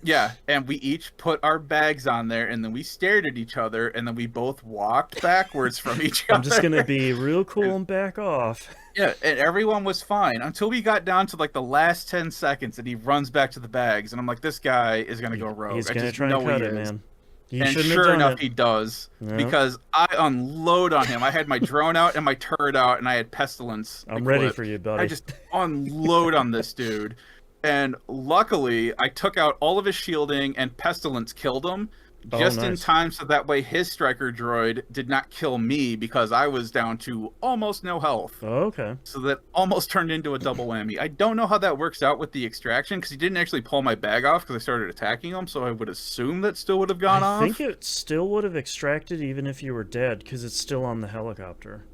yeah, and we each put our bags on there, and then we stared at each other, and then we both walked backwards from each other. I'm just gonna be real cool and back off. Yeah, and everyone was fine until we got down to like the last 10 seconds, and he runs back to the bags, and I'm like, this guy is gonna go rogue. He's I gonna just try know and cut he it, is. man. You And shouldn't sure have done enough, it. he does, Yeah. because I unload on him. I had my drone out and my turret out, and I had pestilence. I'm ready equipped. for you, buddy. I just unload on this dude, and luckily, I took out all of his shielding, and pestilence killed him Oh, just in nice. time, so that way his striker droid did not kill me because I was down to almost no health. Oh, okay. So that almost turned into a double whammy. I don't know how that works out with the extraction because he didn't actually pull my bag off because I started attacking him. So I would assume that still would have gone off. I think it still would have extracted even if you were dead because it's still on the helicopter.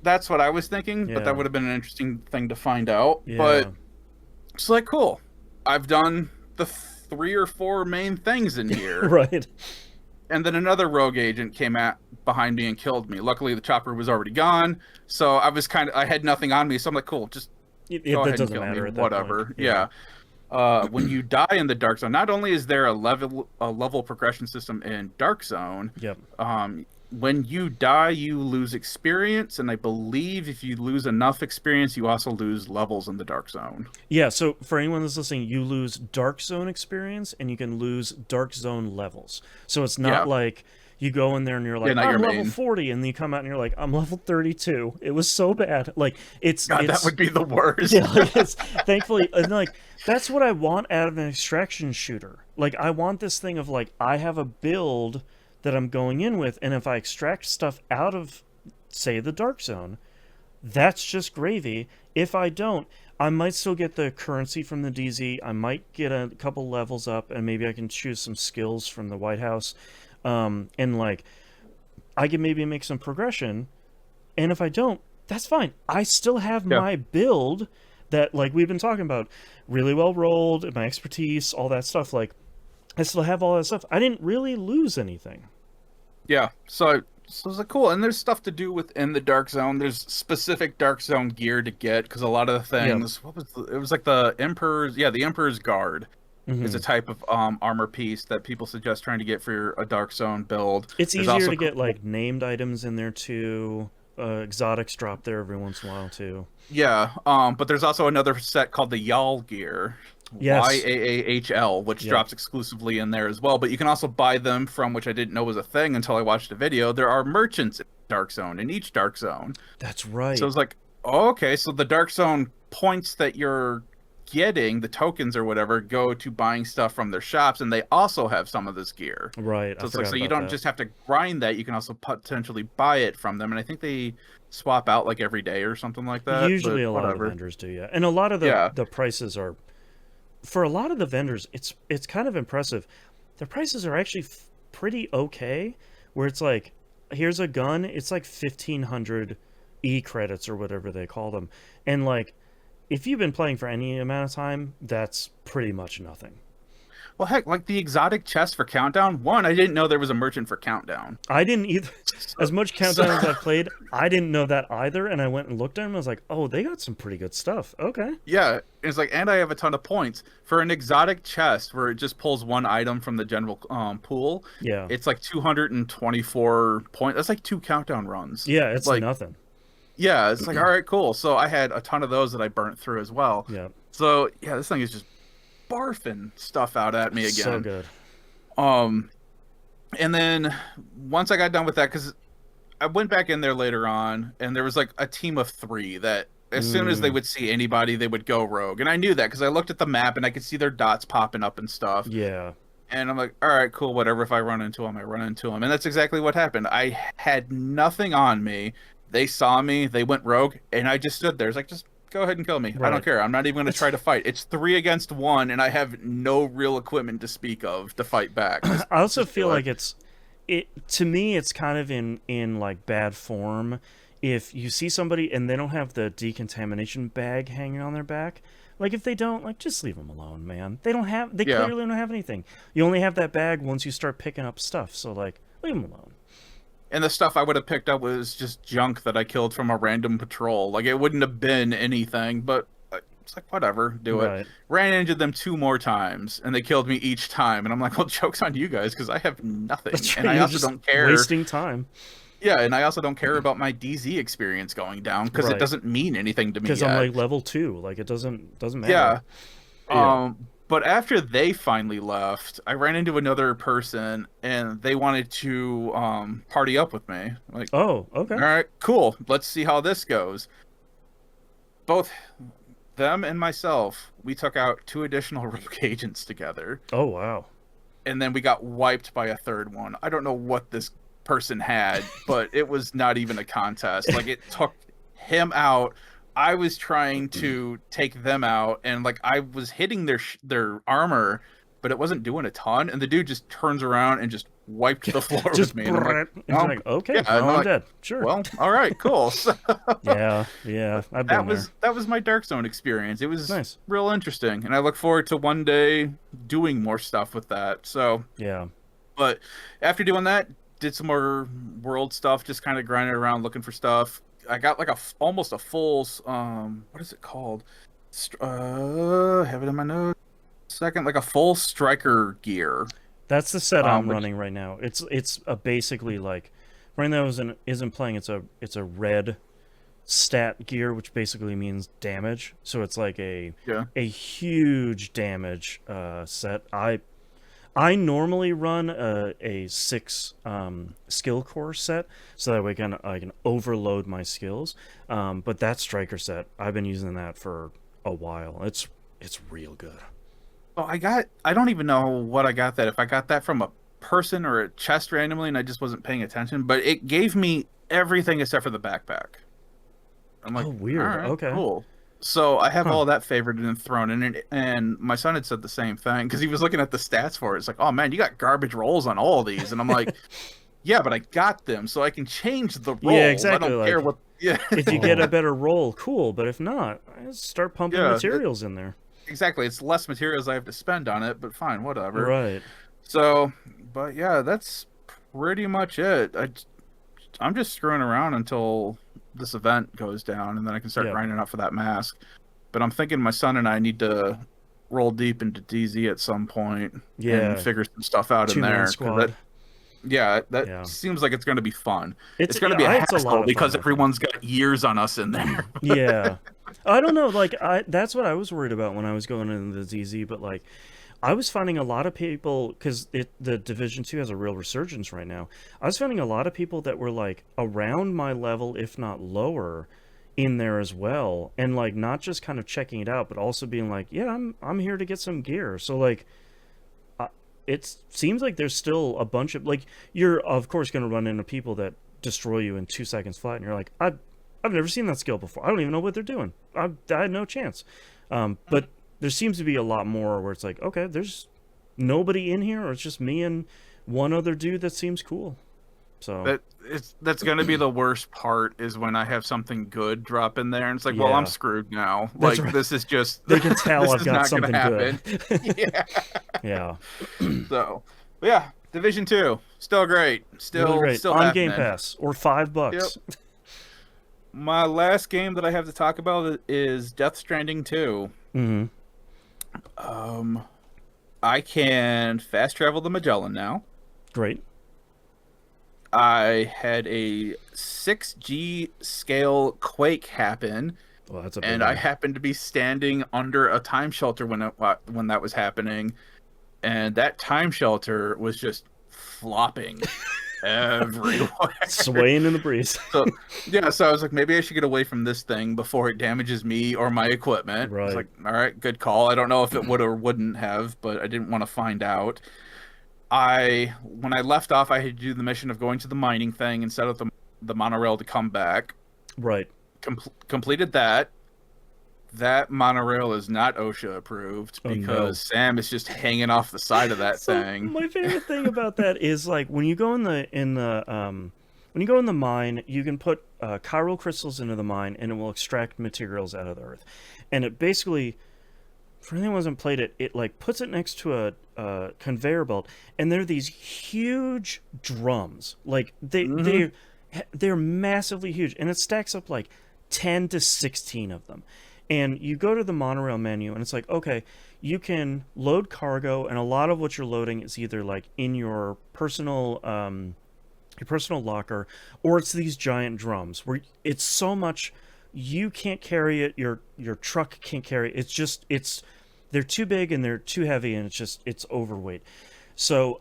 That's what I was thinking, but Yeah. that would have been an interesting thing to find out. Yeah. But it's like, cool. I've done the 3 or 4 main things in here. Right. And then another rogue agent came at behind me and killed me. Luckily, the chopper was already gone, so I had nothing on me. So I'm like, cool, just It go ahead and doesn't kill matter me, at that whatever. point. Yeah. When you die in the Dark Zone, not only is there a level progression system in Dark Zone, Yep. when you die, you lose experience, and I believe if you lose enough experience, you also lose levels in the Dark Zone. Yeah, so for anyone that's listening, you lose Dark Zone experience and you can lose Dark Zone levels. So it's not Yeah. like you go in there and you're like, not I'm your level main. 40, and then you come out and you're like, I'm level 32. It was so bad. Like, God, that would be the worst. Yeah, like it's thankfully, and like that's what I want out of an extraction shooter. Like I want this thing of like I have a build that I'm going in with, and if I extract stuff out of, say, the Dark Zone, that's just gravy. If I don't, I might still get the currency from the DZ. I might get a couple levels up, and maybe I can choose some skills from the White House, and like I can maybe make some progression. And if I don't, that's fine. I still have my build that, like we've been talking about, really well rolled, my expertise, all that stuff. Like, I still have all that stuff. I didn't really lose anything. Yeah, so it's like cool, and there's stuff to do within the Dark Zone. There's specific Dark Zone gear to get because a lot of the things. It was like the Emperor's Guard is a type of armor piece that people suggest trying to get for a Dark Zone build. It's There's easier also to get like named items in there too. Exotics drop there every once in a while too. Yeah, but there's also another set called the Yaal gear. Yes. YAAHL, which Yep. drops exclusively in there as well. But you can also buy them from, which I didn't know was a thing until I watched a video. There are merchants in Dark Zone, in each Dark Zone. That's right. So it's like, oh, okay, so the Dark Zone points that you're getting, the tokens or whatever, go to buying stuff from their shops, and they also have some of this gear. Right. So it's like, so you don't just have to grind that, you can also potentially buy it from them. And I think they swap out like every day or something like that. Usually but a lot whatever. of vendors do, yeah. And a lot of the prices are, for a lot of the vendors, it's kind of impressive. Their prices are actually pretty okay, where it's like, here's a gun, it's like 1,500 E-credits or whatever they call them. And like, if you've been playing for any amount of time, that's pretty much nothing. Well, heck, like the exotic chest for Countdown, I didn't know there was a merchant for Countdown. I didn't either. As much Countdown as I've played, I didn't know that either, and I went and looked at them and I was like, oh, they got some pretty good stuff. Okay. Yeah, it's like, and I have a ton of points. For an exotic chest where it just pulls one item from the general pool, Yeah. it's like 224 points. That's like 2 Countdown runs. Yeah, it's like, nothing. Yeah, it's like, all right, cool. So I had a ton of those that I burnt through as well. Yeah. So, yeah, this thing is just barfing stuff out at me again. So good. And then once I got done with that, because I went back in there later on, and there was like a team of 3 that as soon as they would see anybody, they would go rogue. And I knew that because I looked at the map and I could see their dots popping up and stuff. Yeah. And I'm like, all right, cool, whatever. If I run into them, I run into them. And that's exactly what happened. I had nothing on me. They saw me, they went rogue, and I just stood there. It's like, just go ahead and kill me. Right. I don't care. I'm not even going to try to fight. It's 3 against 1, and I have no real equipment to speak of to fight back. I also feel like to me, it's kind of in like bad form if you see somebody and they don't have the decontamination bag hanging on their back. Like, if they don't, like, just leave them alone, man. They Yeah. clearly don't have anything. You only have that bag once you start picking up stuff, so, like, leave them alone. And the stuff I would have picked up was just junk that I killed from a random patrol. Like it wouldn't have been anything, but it's like whatever, do it. Right. Ran into them 2 more times, and they killed me each time. And I'm like, well, joke's on you guys because I have nothing, That's and right. I You're also just don't care. wasting time. Yeah, and I also don't care about my DZ experience going down because it Right. doesn't mean anything to me Because yet. I'm, like, level 2. Like, it doesn't matter. Yeah. Yeah. But after they finally left, I ran into another person, and they wanted to party up with me. Like, Oh, okay. all right, cool. Let's see how this goes. Both them and myself, we took out 2 additional rogue agents together, Oh, wow. and then we got wiped by a third one. I don't know what this person had, but it was not even a contest. Like, it took him out. I was trying to take them out, and like I was hitting their armor, but it wasn't doing a ton. And the dude just turns around and just wiped the floor Just with me. And I'm like, and you're like, okay, yeah, and well, I'm like, dead. Sure. well, all right, cool. So yeah, I've been that was my Dark Zone experience. It was Nice. real interesting, and I look forward to one day doing more stuff with that. So, there. Yeah. but after doing that, did some more world stuff, just kind of grinding around looking for stuff. I got like almost a full what is it called? Have it in my notes. Second, like a full striker gear. That's the set I'm which- running right now. It's a basically like right now isn't playing. It's a red stat gear, which basically means damage. So it's like a Yeah. huge damage set. I normally run a 6 skill core set, so that way I can overload my skills. But that striker set, I've been using that for a while. It's real good. Oh, I don't even know what I got that. If I got that from a person or a chest randomly and I just wasn't paying attention, but it gave me everything except for the backpack. I'm like, Oh, weird. all right, Okay. cool. So I have Huh. all that favored and thrown in, and my son had said the same thing because he was looking at the stats for it. It's like, oh man, you got garbage rolls on all of these, and I'm like, yeah, but I got them, so I can change the rolls. Yeah, exactly, I don't like, care what. Yeah, If you get a better roll, cool. But if not, I just start pumping Yeah, materials in there. exactly. It's less materials I have to spend on it, but fine, whatever. Right. So, but yeah, that's pretty much it. I'm just screwing around until this event goes down, and then I can start Yeah. grinding up for that mask. But I'm thinking my son and I need to roll deep into DZ at some point Yeah. and figure some stuff out in 2-man there. 'cause squad. that Yeah. seems like it's going to be fun. It's going to be a it's a lot hassle of because fun, I think. everyone's got years on us in there. Yeah. I don't know, like that's what I was worried about when I was going into the ZZ, but like I was finding a lot of people because the Division 2 has a real resurgence right now. I was finding a lot of people that were like around my level, if not lower, in there as well, and like not just kind of checking it out, but also being like, yeah, I'm here to get some gear. So like, it seems like there's still a bunch of like you're of course going to run into people that destroy you in 2 seconds flat, and you're like, I've never seen that skill before. I don't even know what they're doing. I had no chance. But there seems to be a lot more where it's like, okay, there's nobody in here, or it's just me and one other dude that seems cool. So That's going to be the worst part is when I have something good drop in there, and it's like, well, I'm Yeah. screwed now. That's Like right. this is just They can tell this I've is got not something gonna good. happen. Yeah. Yeah, So, but yeah, Division 2, still great. Still, really great. still On happening. Game Pass or $5. My last game that I have to talk about is Death Stranding 2. Mm-hmm. I can fast travel the Magellan now. Great. I had a 6G scale quake happen, Well, that's a big and one. I happened to be standing under a time shelter when that was happening, and that time shelter was just flopping everywhere. Swaying in the breeze. So yeah, so I was like, maybe I should get away from this thing before it damages me or my equipment. I was Right. like, all right, good call. I don't know if it would or wouldn't have, but I didn't want to find out. When I left off, I had to do the mission of going to the mining thing and set up the monorail to come back. Right. Completed that. That monorail is not OSHA approved Oh, no. because Sam is just hanging off the side of that So thing. my favorite thing about that is like when you go in the mine, you can put chiral crystals into the mine, and it will extract materials out of the earth. And it basically, for anyone who hasn't played it, it like puts it next to a conveyor belt, and they're these huge drums. Like they're massively huge, and it stacks up like 10 to 16 of them. And you go to the monorail menu, and it's like, okay, you can load cargo, and a lot of what you're loading is either like in your personal locker, or it's these giant drums where it's so much you can't carry it. Your truck can't carry it. It's they're too big and they're too heavy, and it's overweight. So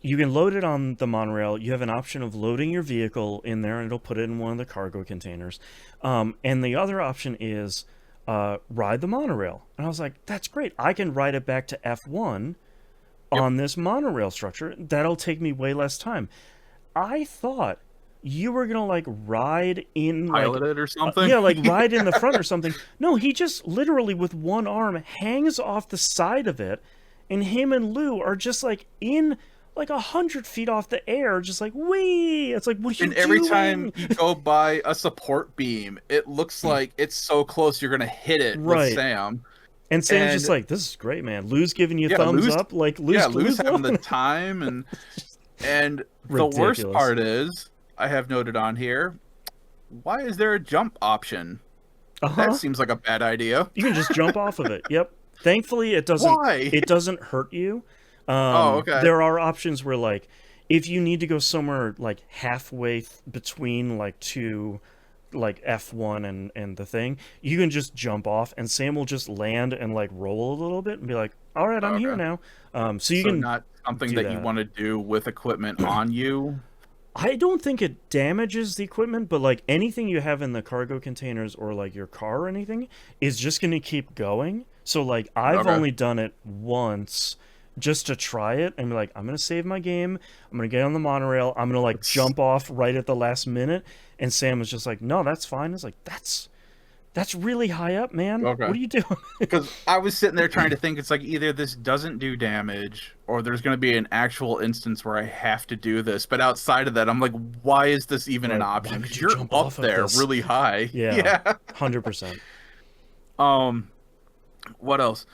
you can load it on the monorail. You have an option of loading your vehicle in there, and it'll put it in one of the cargo containers. And the other option is ride the monorail. And I was like, that's great. I can ride it back to F1 on this monorail structure. That'll take me way less time. I thought you were gonna like ride in, pilot like it or something. yeah, like ride in the front or something. No, he just literally with one arm hangs off the side of it, and him and Lou are just like in like 100 feet off the air, just like wee. It's like, what are you And every doing? time you go by a support beam, it looks like it's so close you're gonna hit it Right. with Sam. And Sam's just and- like, this is great, man. Lou's giving you Yeah, thumbs Lou's- up, like Lou's Lou's having the time, and the worst Ridiculous. part is, I have noted on here, why is there a jump option? Uh-huh. That seems like a bad idea. You can just jump off of it. Yep. Thankfully, it doesn't. Why? It doesn't hurt you. Okay. There are options where, like, if you need to go somewhere like halfway between like two, like F1 and the thing, you can just jump off, and Sam will just land and like roll a little bit and be like, "All right, I'm here now." So you So can. not something do that you that. want to do with equipment on you. I don't think it damages the equipment, but like anything you have in the cargo containers or like your car or anything is just going to keep going. So like I've Okay. only done it once just to try it and be like, I'm going to save my game. I'm going to get on the monorail. I'm going to like jump off right at the last minute. And Sam was just like, no, that's fine. It's like, that's really high up, man. Okay. What are you doing? Because I was sitting there trying to think, it's like either this doesn't do damage or there's going to be an actual instance where I have to do this. But outside of that, I'm like, why is this even an Right, why option? would Because you you're jump up off of there this? really high. Yeah. 100%. What else?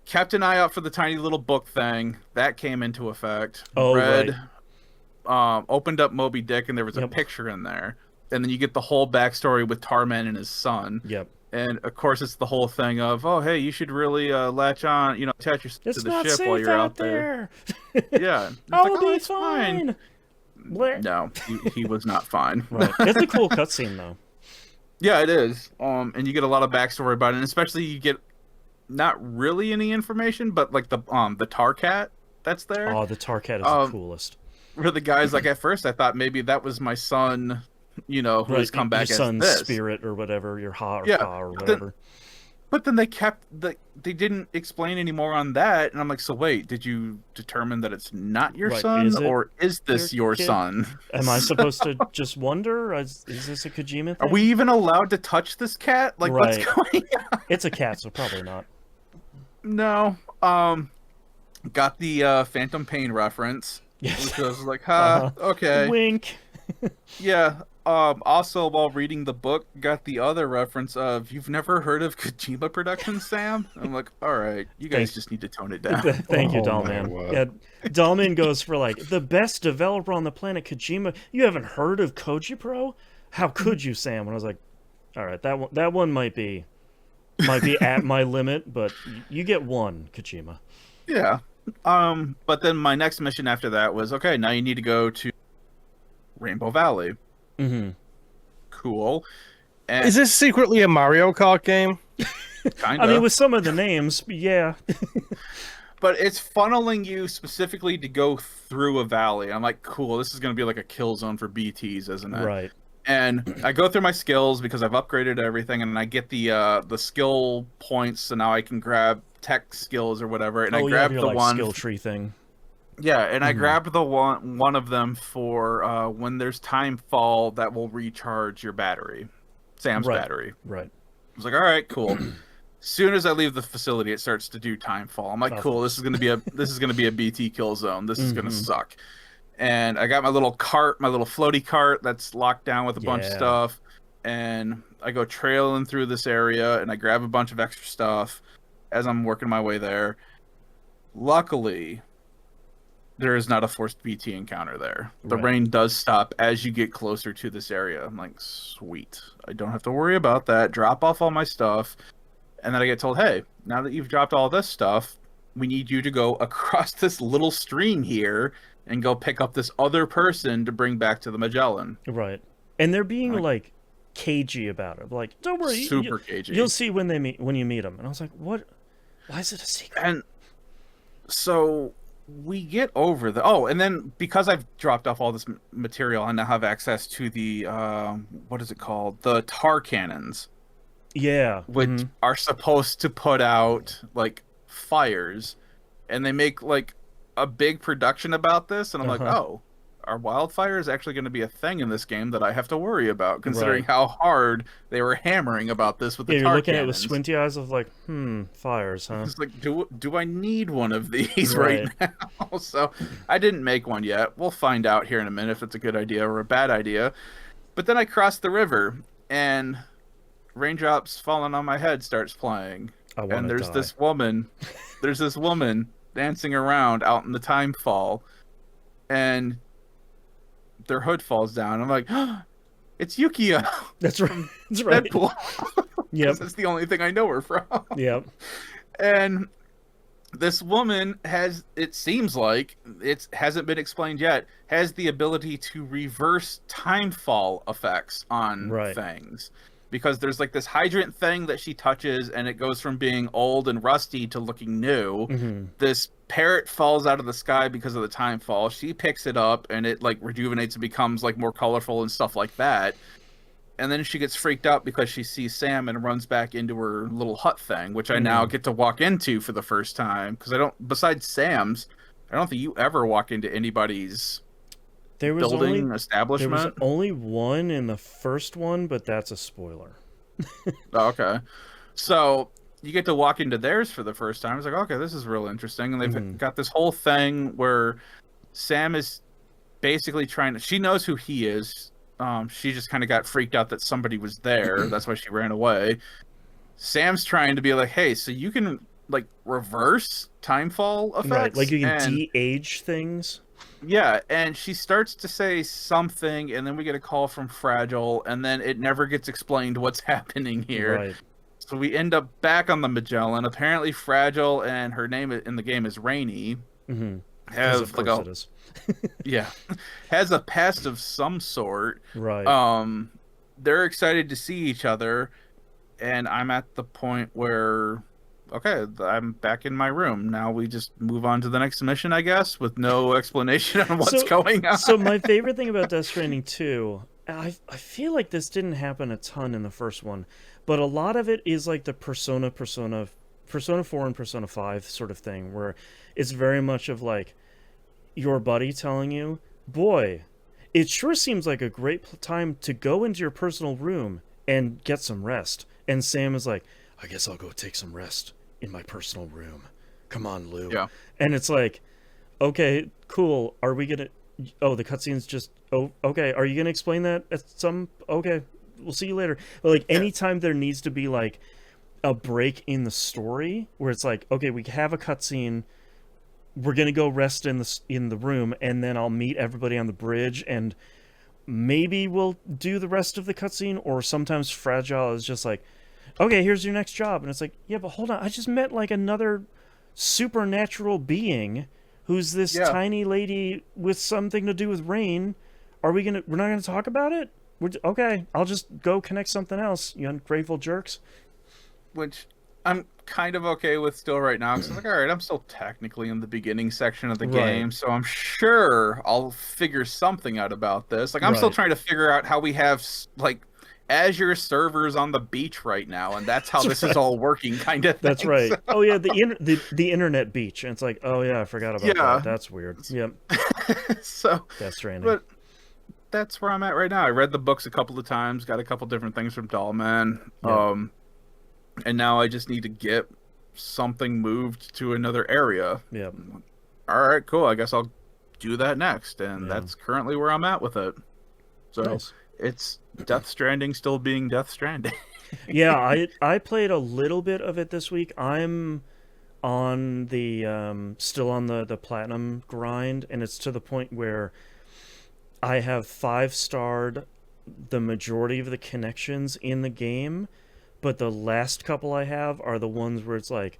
Kept an eye out for the tiny little book thing. That came into effect. Oh, Read, opened up Moby Dick, and there was a Yep. picture in there. And then you get the whole backstory with Tarman and his son. Yep. And of course, it's the whole thing of, oh, hey, you should really latch on, attach yourself It's to the not ship safe while you're out out there. there. Yeah. It's I'll like, be it's fine. Blech. No, he was not fine. Right. It's a cool cutscene though. Yeah, it is. And you get a lot of backstory about it, and especially you get not really any information, but like the tar cat that's there. Oh, the Tarkat is the coolest. Where the guy's like, at first I thought maybe that was my son, who has come back your as son's this. spirit or whatever, your ha or Yeah, ka or but then- whatever. But then they didn't explain any more on that, and I'm like, so wait, did you determine that it's not your Right, son, is it or is this your kid? son? Am I supposed to just wonder? Is this a Kojima thing? Are we even allowed to touch this cat? Like, what's Right. going on? It's a cat, so probably not. No. Got the Phantom Pain reference, Yes. which I was like, ha, okay. Wink. Yeah. Also, while reading the book, got the other reference of, you've never heard of Kojima Productions, Sam? I'm like, all right, you guys Thanks. just need to tone it down. Thank you, Oh, my Dollman. word. Yeah, Dollman goes for like the best developer on the planet, Kojima. You haven't heard of Koji Pro? How could you, Sam? And I was like, all right, that one might be at my limit, but you get one, Kojima. Yeah. But then my next mission after that was, okay, now you need to go to Rainbow Valley. Mm-hmm. Cool. And Is this secretly a Mario Kart game? kind I of. mean, with some of the names, yeah. But it's funneling you specifically to go through a valley. I'm like, cool, this is going to be like a kill zone for BTs, isn't it? Right. And I go through my skills because I've upgraded everything, and I get the skill points, so now I can grab tech skills or whatever. And I you have grabbed your, the like, one. skill tree thing. Yeah, and I grabbed the one of them for when there's time fall that will recharge your battery, Sam's Right. battery. Right. I was like, all right, cool. Soon as I leave the facility, it starts to do time fall. I'm like, Of cool. This is gonna be a BT kill zone. This is gonna suck. And I got my little cart, my little floaty cart that's locked down with a bunch of Yeah. stuff. And I go trailing through this area, and I grab a bunch of extra stuff as I'm working my way there. Luckily, there is not a forced BT encounter there. The Right. rain does stop as you get closer to this area. I'm like, sweet. I don't have to worry about that. Drop off all my stuff. And then I get told, hey, now that you've dropped all this stuff, we need you to go across this little stream here and go pick up this other person to bring back to the Magellan. Right. And they're being Like, like cagey about it. Like, don't worry, super cagey. you'll see when you meet them. And I was like, what? Why is it a secret? And so we get over the and then because I've dropped off all this material, I now have access to the what is it called, the tar cannons, Yeah. which are supposed to put out like fires, and they make like a big production about this, and I'm like, oh, are wildfires actually going to be a thing in this game that I have to worry about, considering how hard they were hammering about this with the you're tar looking at it with cannons. squinty eyes of like, fires, huh? It's like, do I need one of these Right. right now? So I didn't make one yet. We'll find out here in a minute if it's a good idea or a bad idea. But then I crossed the river, and Raindrops Falling on My Head starts playing. I wanna And there's die. this woman dancing around out in the time fall, and their hood falls down. I'm like, it's Yukio That's right. That's right. Deadpool. Yep. That's the only thing I know her from. Yep. And this woman has, it seems like, it hasn't been explained yet, has the ability to reverse time fall effects on things. Because there's like this hydrant thing that she touches, and it goes from being old and rusty to looking new. This parrot falls out of the sky because of the time fall. She picks it up, and it like rejuvenates and becomes like more colorful and stuff like that. And then she gets freaked out because she sees Sam and runs back into her little hut thing, which I now get to walk into for the first time. Because I don't, besides Sam's, I don't think you ever walk into anybody's building establishment. There was only one in the first one, but that's a spoiler. Oh, okay. So you get to walk into theirs for the first time. It's like, okay, this is real interesting. And they've got this whole thing where Sam is basically trying to, she knows who he is. She just kind of got freaked out that somebody was there. That's why she ran away. Sam's trying to be like, hey, so you can like reverse timefall effects? Right, like you can de-age things. Yeah, and she starts to say something, and then we get a call from Fragile, and then it never gets explained what's happening here. Right. So we end up back on the Magellan. Apparently Fragile, and her name in the game is Rainy, has like a has a past of some sort. Right. They're excited to see each other, and I'm at the point where, okay, I'm back in my room. Now we just move on to the next mission, I guess, with no explanation on what's going on. So my favorite thing about Death Stranding 2, I feel like this didn't happen a ton in the first one, but a lot of it is like the Persona 4 and Persona 5 sort of thing, where it's very much of like your buddy telling you, boy, it sure seems like a great time to go into your personal room and get some rest. And Sam is like, I guess I'll go take some rest in my personal room. Come on, Lou. Yeah. And it's like, okay, cool. Are we gonna? Oh, the cutscene's just. Oh, okay. Are you gonna explain that at some? Okay, we'll see you later. But like, anytime there needs to be like a break in the story where it's like, okay, we have a cutscene. We're gonna go rest in the room, and then I'll meet everybody on the bridge, and maybe we'll do the rest of the cutscene. Or sometimes Fragile is just like, okay, here's your next job. And it's like, yeah, but hold on. I just met like another supernatural being who's this tiny lady with something to do with rain. We're not going to talk about it? Okay, I'll just go connect something else, you ungrateful jerks. Which I'm kind of okay with still right now. Because I'm like, all right, I'm still technically in the beginning section of the game. So I'm sure I'll figure something out about this. Like, I'm still trying to figure out how we have, like, Azure servers on the beach right now, and that's how this is all working, kind of thing. That's right. Oh yeah, the internet beach, and it's like, oh yeah, I forgot about that. That's weird. Yep. So Death Stranding. But that's where I'm at right now. I read the books a couple of times, got a couple different things from Dollman, and now I just need to get something moved to another area. Yep. All right, cool. I guess I'll do that next, and that's currently where I'm at with it. So. Nice. It's Death Stranding still being Death Stranding. Yeah, I played a little bit of it this week. I'm on the still on the platinum grind, and it's to the point where I have 5-starred the majority of the connections in the game, but the last couple I have are the ones where it's like,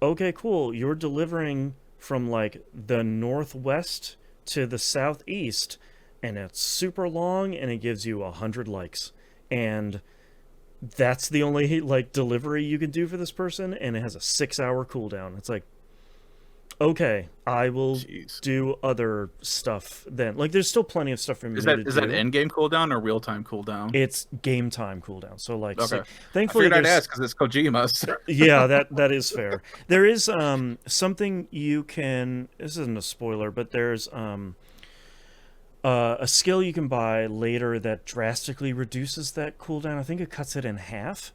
okay, cool, you're delivering from like the northwest to the southeast, and it's super long, and it gives you 100 likes, and that's the only like delivery you can do for this person, and it has a 6-hour cooldown. It's like, okay, I will Jeez. do other stuff then. Like, there's still plenty of stuff for me Is to that do. end game cooldown or real time cooldown? It's game time cooldown. So like, Okay. I thankfully figured I'd there's ask because it's Kojima. So. yeah, that is fair. There is something you can. This isn't a spoiler, but there's a skill you can buy later that drastically reduces that cooldown. I think it cuts it in half,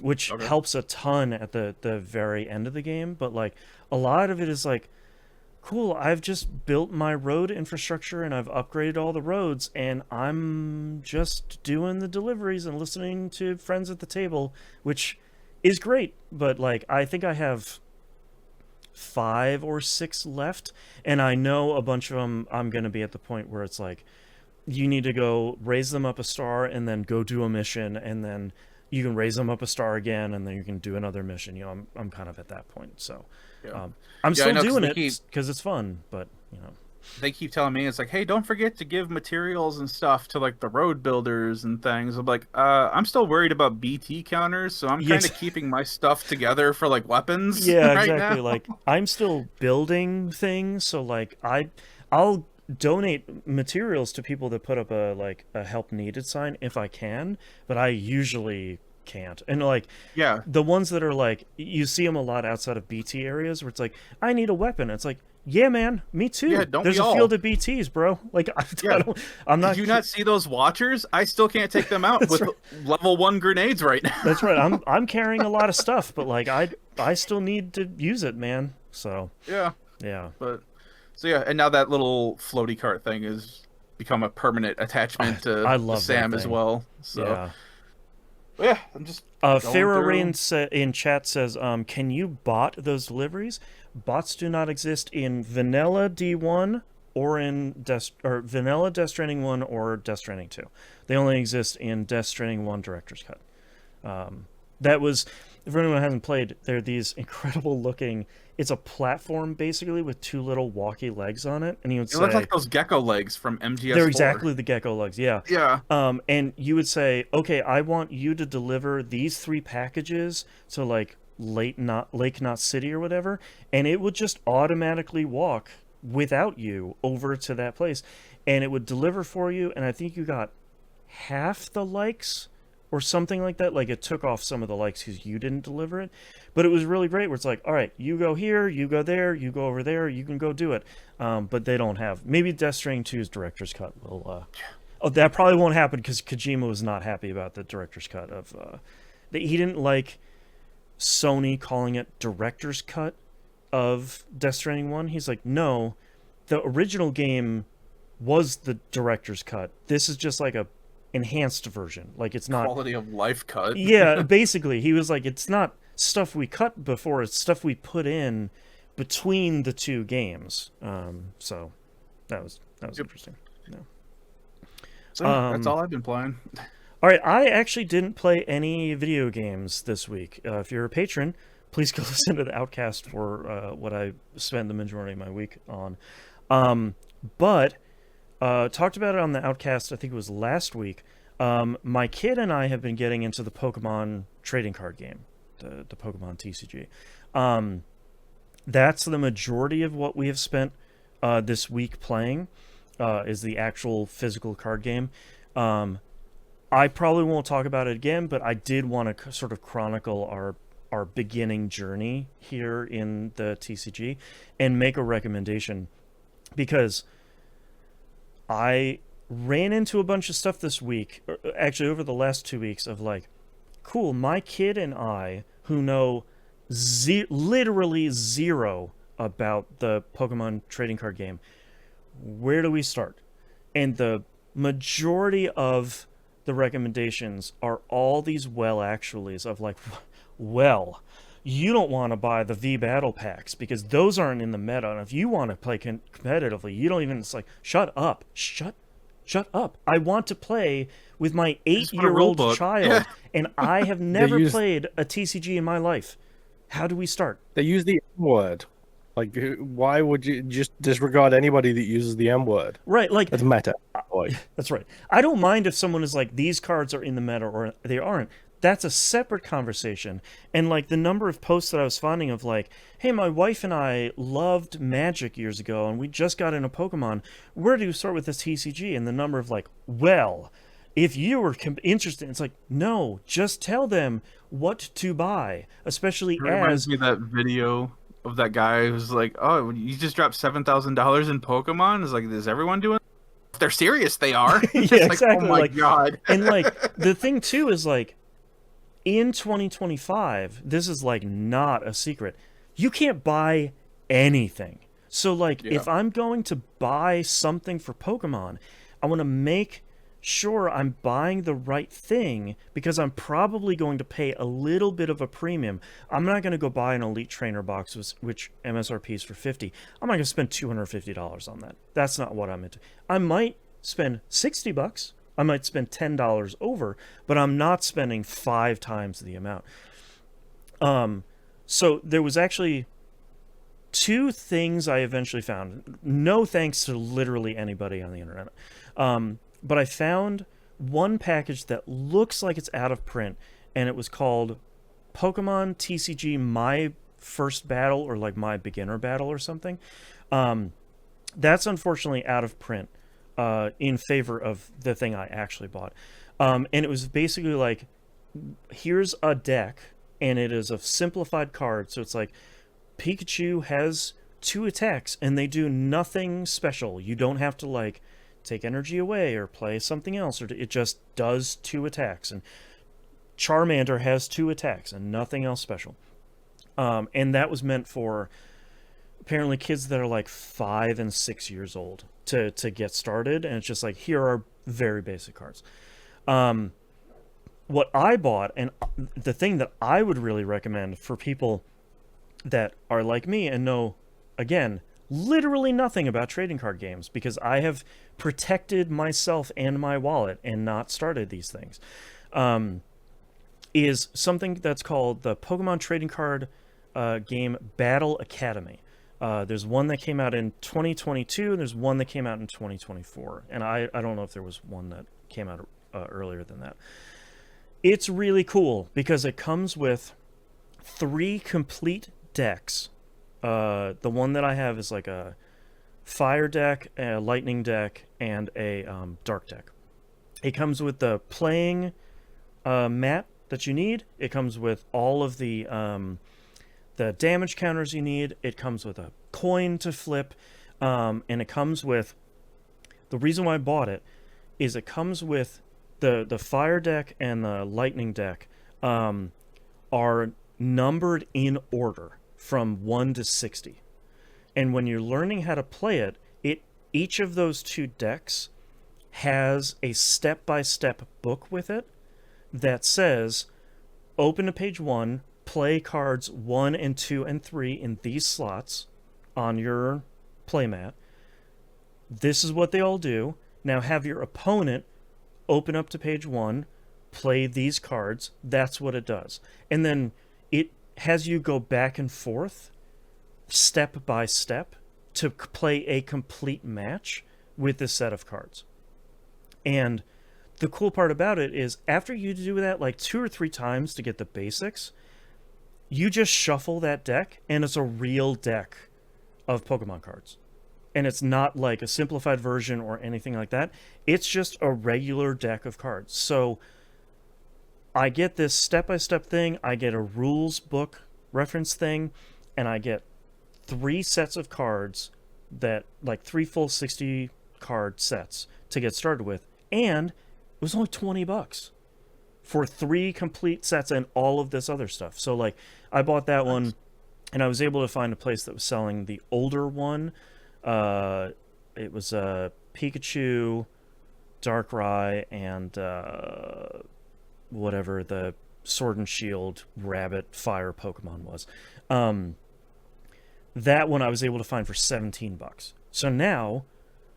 which Okay. helps a ton at the very end of the game. But like, a lot of it is like, cool, I've just built my road infrastructure and I've upgraded all the roads, and I'm just doing the deliveries and listening to friends at the table, which is great. But like, I think I have 5 or 6 left, and I know a bunch of them I'm going to be at the point where it's like, you need to go raise them up a star and then go do a mission, and then you can raise them up a star again, and then you can do another mission. You know, I'm kind of at that point. So Yeah. I'm Yeah, I still know, 'cause doing they it keep- because it's fun, but you know. They keep telling me it's like, hey, don't forget to give materials and stuff to like the road builders and things. I'm like, I'm still worried about BT counters, so I'm kind Yes. of keeping my stuff together for like weapons. Yeah, right exactly. now. Like, I'm still building things, so like I'll donate materials to people that put up a help needed sign if I can, but I usually can't. And like, Yeah. the ones that are like, you see them a lot outside of BT areas where it's like, I need a weapon. It's like, yeah, man, me too. Yeah, don't There's we a all? field of BTs, bro. Like, Yeah. I'm not. Did you not see those watchers? I still can't take them out That's with right. level 1 grenades right now. That's right. I'm carrying a lot of stuff, but like, I still need to use it, man. So Yeah. yeah. But so yeah, and now that little floaty cart thing has become a permanent attachment to I love Sam that as thing. well. So Yeah. yeah, I'm just Farrah through. Rain in chat says, can you bot those deliveries? Bots do not exist in vanilla D1 or in vanilla Death Stranding 1 or Death Stranding 2. They only exist in Death Stranding 1 Director's Cut. That was, if anyone hasn't played, they're these incredible looking. It's a platform basically with 2 little walkie legs on it, and you would It say looks like those gecko legs from MGS4. they're exactly the gecko legs. Yeah. Yeah. And you would say, okay, I want you to deliver these 3 packages to like Lake Knot City or whatever, and it would just automatically walk without you over to that place, and it would deliver for you. And I think you got half the likes or something like that. Like, it took off some of the likes because you didn't deliver it, but it was really great. Where it's like, all right, you go here, you go there, you go over there, you can go do it. But they don't have. Maybe Death Stranding 2's director's cut will. Oh, that probably won't happen because Kojima was not happy about the director's cut of. He didn't like Sony calling it director's cut of Death Stranding 1. He's like, no, the original game was the director's cut. This is just like a enhanced version. Like, it's not Quality of life cut. yeah, basically he was like, it's not stuff we cut before, it's stuff we put in between the 2 games. So that was interesting. Yeah. So that's all I've been playing. All right, I actually didn't play any video games this week. If you're a patron, please go listen to the Outcast for what I spent the majority of my week on. But talked about it on the Outcast, I think it was last week. My kid and I have been getting into the Pokemon trading card game, the Pokemon TCG. That's the majority of what we have spent this week playing, is the actual physical card game. I probably won't talk about it again, but I did want to sort of chronicle our beginning journey here in the TCG and make a recommendation, because I ran into a bunch of stuff this week, actually over the last 2 weeks, of like, cool, my kid and I, who know literally zero about the Pokemon trading card game, where do we start? And the majority of the recommendations are all these well actuallys of like, well, you don't want to buy the V battle packs because those aren't in the meta. And if you want to play competitively, you don't even. It's like, shut up, shut up. I want to play with my Just put a rule 8-year-old book. child, Yeah. and I have never use- played a TCG in my life. How do we start? They use the M word. Like, why would you just disregard anybody that uses the M word? Right, like That's meta. Boy. that's right. I don't mind if someone is like, these cards are in the meta or they aren't. That's a separate conversation. And like the number of posts that I was finding of like, hey, my wife and I loved Magic years ago and we just got into Pokemon. Where do you start with this TCG? And the number of like, well, if you were interested, it's like, no, just tell them what to buy, especially It reminds as me of that video of that guy who's like, "Oh, you just dropped $7,000 in Pokemon." It's like, is everyone doing? If they're serious, they are. It's Yeah, like, exactly, oh my like- god. and like the thing too is like in 2025, this is like not a secret. You can't buy anything. So like Yeah. if I'm going to buy something for Pokemon, I want to make sure I'm buying the right thing because I'm probably going to pay a little bit of a premium. I'm not going to go buy an Elite Trainer box which MSRP is for 50. I'm not going to spend $250 on that. That's not what I'm into. I might spend $60. I might spend $10 over, but I'm not spending 5 times the amount. So there was actually 2 things I eventually found. No thanks to literally anybody on the internet. But I found one package that looks like it's out of print, and it was called Pokemon TCG My First Battle or like My Beginner Battle or something. That's unfortunately out of print in favor of the thing I actually bought. And it was basically like, here's a deck, and it is a simplified card. So it's like Pikachu has 2 attacks, and they do nothing special. You don't have to like take energy away or play something else, or it just does 2 attacks. And Charmander has 2 attacks and nothing else special. And that was meant for apparently kids that are like 5 and 6 years old to get started. And it's just like, here are very basic cards. What I bought, and the thing that I would really recommend for people that are like me and know, again, literally nothing about trading card games, because I have protected myself and my wallet and not started these things, is something that's called the Pokemon Trading Card game Battle Academy. There's one that came out in 2022, and there's one that came out in 2024. And I don't know if there was one that came out earlier than that. It's really cool because it comes with 3 complete decks. The one that I have is like a fire deck, a lightning deck, and a dark deck. It comes with the playing mat that you need. It comes with all of the damage counters you need. It comes with a coin to flip, and it comes with, the reason why I bought it is it comes with the fire deck and the lightning deck are numbered in order from 1 to 60. And when you're learning how to play it, each of those 2 decks has a step-by-step book with it that says, open to page 1, play cards 1 and 2 and 3 in these slots on your playmat. This is what they all do. Now have your opponent open up to page 1, play these cards. That's what it does. And then it has you go back and forth step by step to play a complete match with this set of cards. And the cool part about it is after you do that like 2 or 3 times to get the basics, you just shuffle that deck and it's a real deck of Pokemon cards. And it's not like a simplified version or anything like that. It's just a regular deck of cards. So I get this step-by-step thing, I get a rules book reference thing, and I get 3 sets of cards that, like 3 full 60 card sets to get started with. And it was only $20 for 3 complete sets and all of this other stuff. So like I bought that one, and I was able to find a place that was selling the older one. It was Pikachu Darkrai and whatever the Sword and Shield Rabbit Fire Pokemon was. Um, that one I was able to find for $17. So now,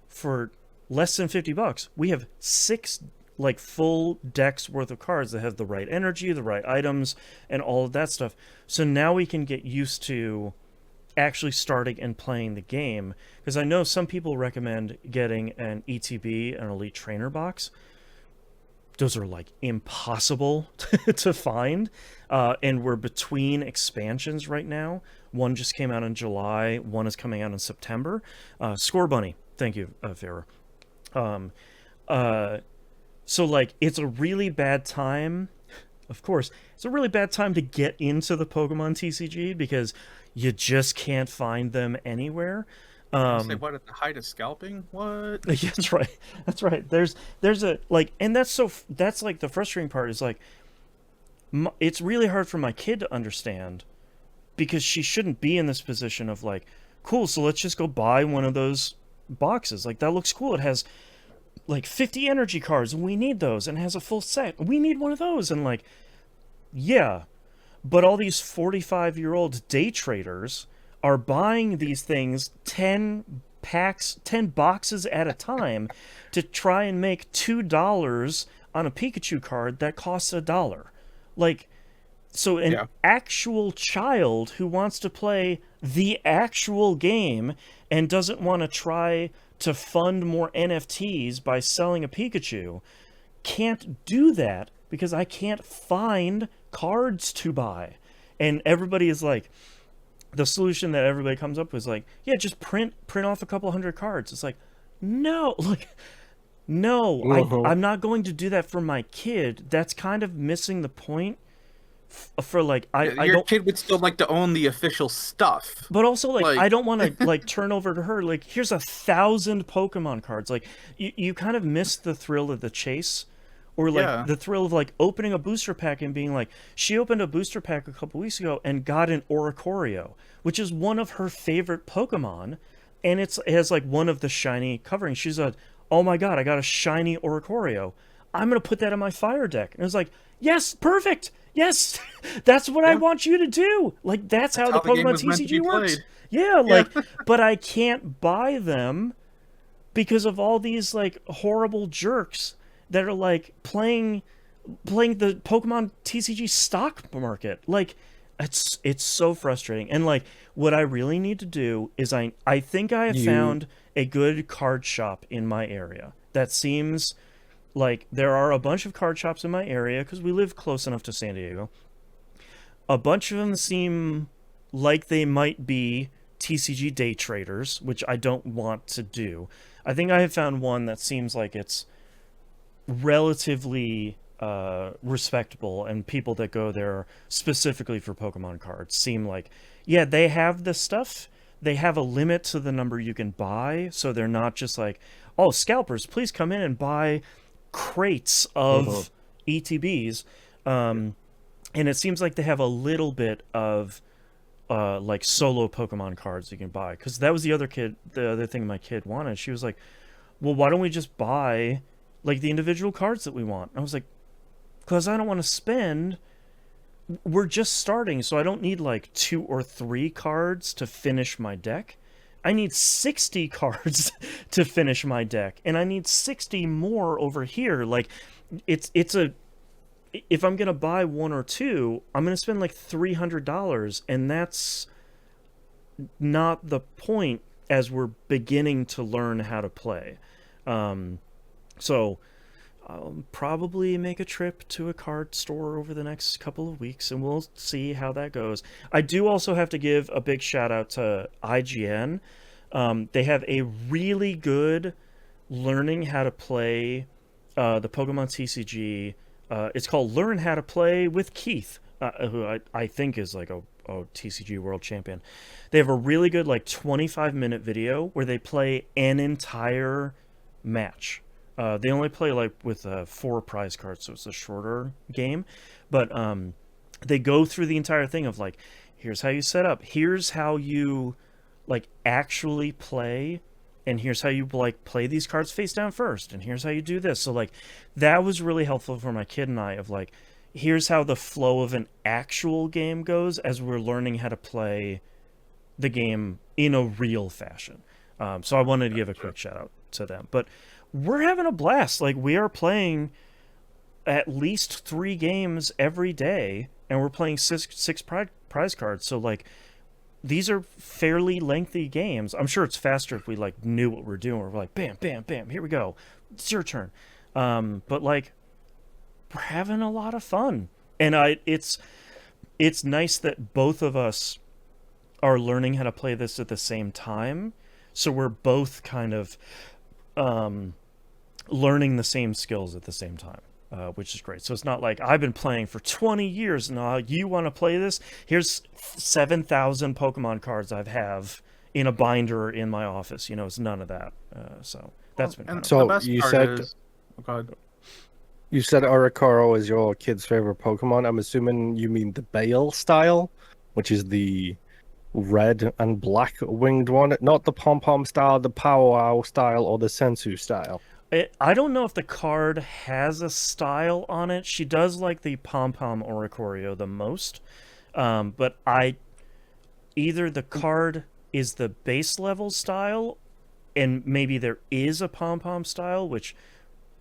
for less than $50, we have 6 like full decks worth of cards that have the right energy, the right items, and all of that stuff. So now we can get used to actually starting and playing the game, because I know some people recommend getting an ETB, an Elite Trainer box. Those are like impossible to find, and we're between expansions right now. One just came out in July, one is coming out in September. Score Bunny, thank you, Farrah. Um, so like it's a really bad time, of course, it's a really bad time to get into the Pokemon TCG because you just can't find them anywhere. Say what at the height of scalping? What? Yeah, that's right. That's right. There's a like, and that's like the frustrating part is like, it's really hard for my kid to understand because she shouldn't be in this position of like, cool, so let's just go buy one of those boxes. Like that looks cool. It has like 50 energy cards and we need those, and it has a full set. We need one of those. And like, yeah, but all these 45-year-old day traders are buying these things 10 packs, 10 boxes at a time to try and make $2 on a Pikachu card that costs $1. Like, so an actual child who wants to play the actual game and doesn't want to try to fund more NFTs by selling a Pikachu can't do that because I can't find cards to buy. And everybody is like, the solution that everybody comes up with is like, yeah, just print off a couple hundred cards. It's like, no, like, no, I'm not going to do that for my kid. That's kind of missing the point. For like, Your kid would still like to own the official stuff, but also like I don't want to like turn over to her like, here's 1,000 Pokemon cards. Like you kind of miss the thrill of the chase, or like the thrill of like opening a booster pack and being like, she opened a booster pack a couple weeks ago and got an Oricorio, which is one of her favorite Pokemon, and it has like one of the shiny coverings. She's like, oh my god, I got a shiny Oricorio. I'm gonna put that in my fire deck. And it was like, yes, perfect. Yes, that's what I want you to do. Like that's how the Pokemon TCG works. Yeah, like, but I can't buy them because of all these like horrible jerks that are like playing the Pokemon TCG stock market. Like it's so frustrating. And like what I really need to do is I think I have found a good card shop in my area that seems like there are a bunch of card shops in my area because we live close enough to San Diego. A bunch of them seem like they might be TCG day traders, which I don't want to do. I think I have found one that seems like it's relatively respectable, and people that go there specifically for Pokemon cards seem like, yeah, they have the stuff. They have a limit to the number you can buy, so they're not just like, oh, scalpers, please come in and buy crates of ETBs, and it seems like they have a little bit of like solo Pokemon cards you can buy, because that was the other thing my kid wanted. She was like, well, why don't we just buy like the individual cards that we want? And I was like, because I don't want to spend, we're just starting, so I don't need like 2 or 3 cards to finish my deck. I need 60 cards to finish my deck, and I need 60 more over here. Like, it's if I'm gonna buy 1 or 2, I'm gonna spend like $300, and that's not the point as we're beginning to learn how to play. So I'll probably make a trip to a card store over the next couple of weeks, and we'll see how that goes. I do also have to give a big shout out to IGN. They have a really good learning how to play the Pokemon TCG. It's called Learn How to Play with Keith, who I think is like a TCG world champion. They have a really good like 25-minute video where they play an entire match. They only play like with 4 prize cards, so it's a shorter game. But they go through the entire thing of like, here's how you set up. Here's how you like actually play. and here's how you like play these cards face down first, and here's how you do this. So like that was really helpful for my kid and I of like, here's how the flow of an actual game goes as we're learning how to play the game in a real fashion. So I wanted to give a quick shout out to them. But we're having a blast. Like, we are playing at least 3 games every day, and we're playing six prize cards. So, like, these are fairly lengthy games. I'm sure it's faster if we, like, knew what we're doing. We're like, bam, bam, bam, here we go. It's your turn. But, like, we're having a lot of fun. And it's nice that both of us are learning how to play this at the same time. So we're both kind of learning the same skills at the same time, which is great. So it's not like I've been playing for 20 years and you want to play this? Here's 7,000 Pokemon cards I have in a binder in my office. You know, it's none of that. So that's been kind of So the best you part said is, oh God. you said Oricoro is your kid's favorite Pokemon. I'm assuming you mean the Bale style, which is the red and black winged one, not the Pom Pom style, the Powwow style, or the Sensu style. I don't know if the card has a style on it. She does like the Pom Pom Oricorio the most, but either the card is the base level style, and maybe there is a Pom Pom style, which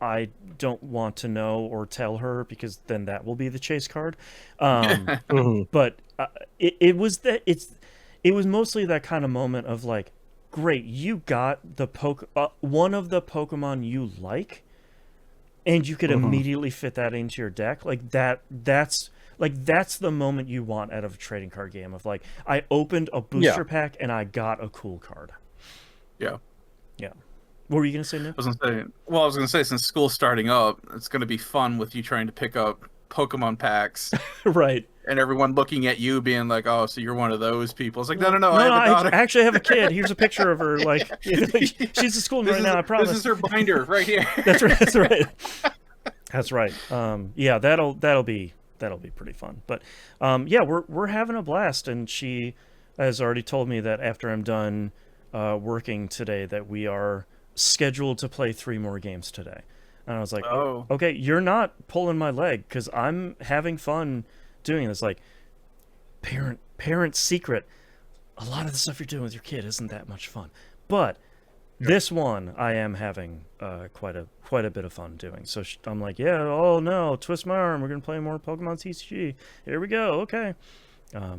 I don't want to know or tell her because then that will be the chase card. But it was mostly that kind of moment of like, great, you got the one of the Pokemon you like, and you could immediately fit that into your deck. Like that's the moment you want out of a trading card game of like, I opened a booster pack and I got a cool card. Yeah. Yeah. What were you gonna say, Nick? I was gonna say, since school's starting up, it's gonna be fun with you trying to pick up Pokemon packs. Right. And everyone looking at you being like, oh, so you're one of those people. It's like, no, I actually have a kid. Here's a picture of her. Like, she's at school right now, I promise. This is her binder right here. That's right. That's right. Yeah, that'll be pretty fun. But yeah, we're having a blast, and she has already told me that after I'm done working today that we are scheduled to play 3 more games today. And I was like, oh, okay, you're not pulling my leg because I'm having fun doing this. Like, parent secret, a lot of the stuff you're doing with your kid isn't that much fun, but this one I am having quite a bit of fun doing. So I'm like, yeah, oh no, twist my arm, we're gonna play more Pokemon TCG. Here we go. Okay.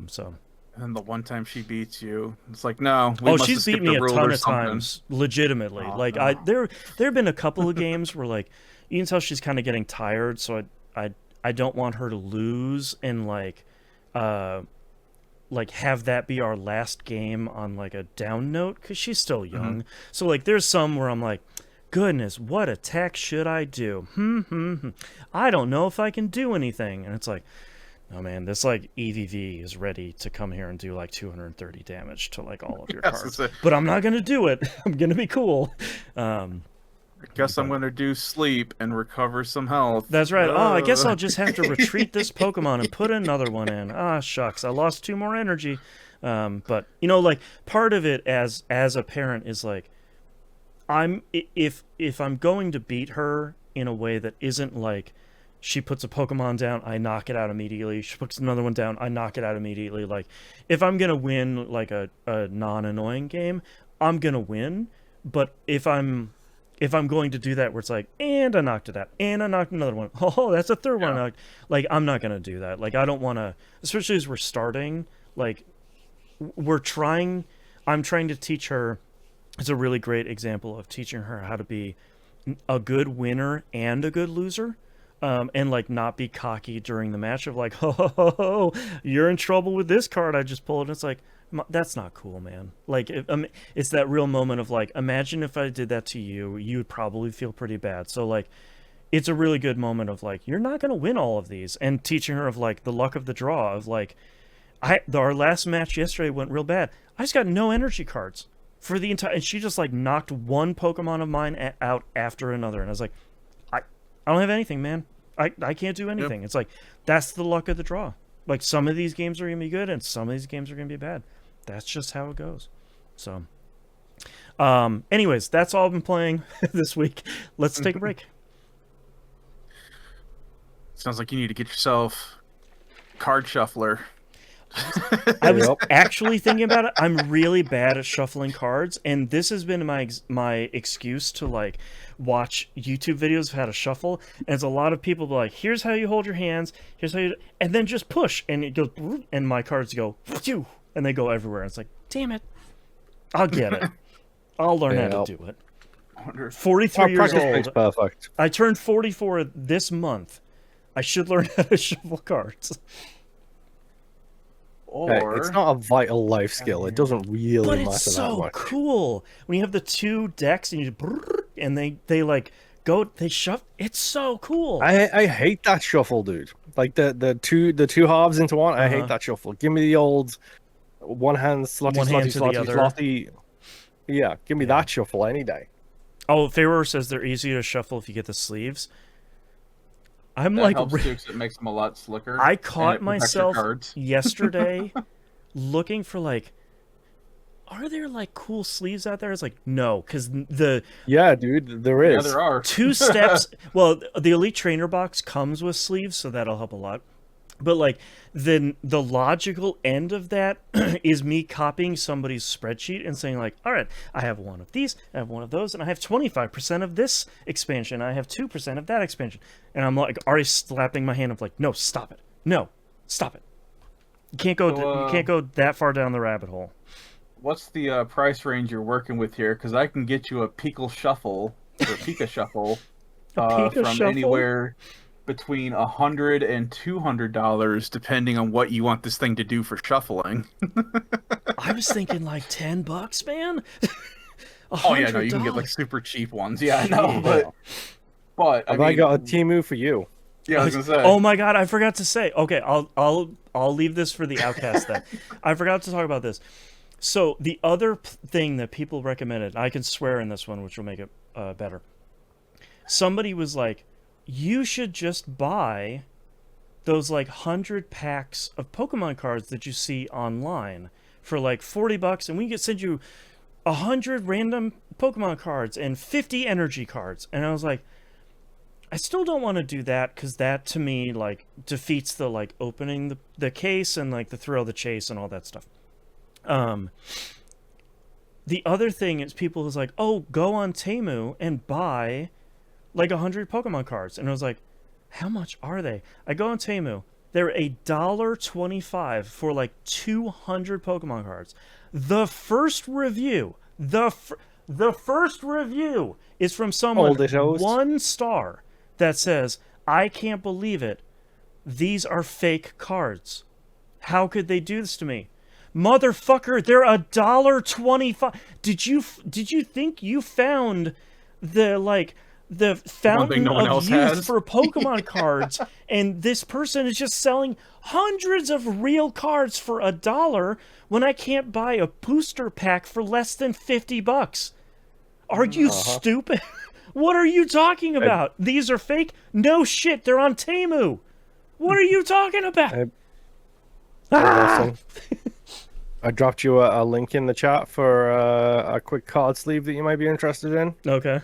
So and the one time she beats you, it's like, no. She's beat me a ton of times, legitimately. Oh, like, no. there have been a couple of games where like you can tell she's kind of getting tired, so I don't want her to lose and like have that be our last game on like a down note because she's still young. So like there's some where I'm like, goodness, what attack should I do? I don't know if I can do anything. And it's like, oh man, this like EVV is ready to come here and do like 230 damage to like all of your cards. But I'm not gonna do it. I'm gonna be cool. I guess I'm gonna do sleep and recover some health. That's right. Oh, I guess I'll just have to retreat this Pokemon and put another one in. Ah, shucks, I lost 2 more energy. But you know, like part of it as a parent is like, if I'm going to beat her in a way that isn't like, she puts a Pokemon down, I knock it out immediately. She puts another one down, I knock it out immediately. Like, if I'm gonna win like a non-annoying game, I'm gonna win. But if I'm going to do that where it's like, and I knocked it out, and I knocked another one, oh, that's a third one I knocked. Like, I'm not gonna do that. Like, I don't want to, especially as we're starting. Like, I'm trying to teach her. It's a really great example of teaching her how to be a good winner and a good loser. And like not be cocky during the match of like, ho, you're in trouble with this card I just pulled. And it's like, that's not cool, man. Like, it's that real moment of like, imagine if I did that to you, you would probably feel pretty bad. So like, it's a really good moment of like, you're not gonna win all of these, and teaching her of like the luck of the draw of like, our last match yesterday went real bad. I just got no energy cards for the entire, and she just like knocked one Pokemon of mine out after another, and I was like, I don't have anything, man. I can't do anything. Yep. It's like, that's the luck of the draw. Like, some of these games are going to be good and some of these games are going to be bad. That's just how it goes. So, Anyways, that's all I've been playing this week. Let's take a break. Sounds like you need to get yourself card shuffler. I was Yep. actually thinking about it. I'm really bad at shuffling cards, and this has been my excuse to like watch YouTube videos of how to shuffle. And it's a lot of people be like, "Here's how you hold your hands. Here's how you," and then just push, and it goes, and my cards go, phew, and they go everywhere. It's like, damn it, I'll get it. I'll learn how to do it. 43 years Practice makes old. perfect. I turned 44 this month. I should learn how to shuffle cards. Hey, Or it's not a vital life skill. It doesn't really But matter it's that so much. cool when you have the two decks and you and they like go, they shove. It's so cool. I hate that shuffle, dude. Like the two halves into one. I hate Uh-huh. that shuffle. Give me the old one hand slotty One hand slotty to the slotty other. slotty. Yeah, give me that shuffle any day. Oh, Feyre says they're easy to shuffle if you get the sleeves. I'm that like, helps too, 'cause it makes them a lot slicker. I and caught it protects your myself cards. yesterday looking for like, are there like cool sleeves out there? It's like, no, because the Yeah, dude, there is. Yeah, there are. two steps. Well, the Elite Trainer box comes with sleeves, so that'll help a lot. But like the logical end of that is me copying somebody's spreadsheet and saying like, all right, I have one of these, I have one of those, and I have 25% of this expansion, I have 2% of that expansion, and I'm like already slapping my hand of like, no, stop it, no, stop it. You can't go. You can't go that far down the rabbit hole. What's the price range you're working with here? Because I can get you a Pika Shuffle or Pika Shuffle Pika from Shuffle? anywhere between $100 and $200, depending on what you want this thing to do for shuffling. I was thinking like $10, man. Oh yeah, no, you can get like super cheap ones. Yeah, I know, Jeez. but I Have I mean, got a Timu for you? yeah, I was gonna say. Oh my god, I forgot to say. Okay, I'll leave this for the outcast then. I forgot to talk about this. So the other thing that people recommended, I can swear in this one, which will make it better. Somebody was like, you should just buy those like 100 packs of Pokemon cards that you see online for like $40, and we can send you 100 random Pokemon cards and 50 energy cards. And I was like, I still don't want to do that because that to me like defeats the like opening the case and like the thrill of the chase and all that stuff. The other thing is people was like, oh, go on Temu and buy like 100 Pokemon cards. And I was like, how much are they? I go on Temu. They're $1.25 for like 200 Pokemon cards. The first review, the first review is from someone Old it host. 1 star that says, I can't believe it. These are fake cards. How could they do this to me? Motherfucker, they're $1.25. Did you think you found the like the fountain no one of else youth has. for Pokemon cards, and this person is just selling hundreds of real cards for $1 when I can't buy a booster pack for less than $50? Are you stupid? What are you talking about? These are fake? No shit, they're on Temu. What are you talking about? Listen, I dropped you a link in the chat for a quick card sleeve that you might be interested in. Okay.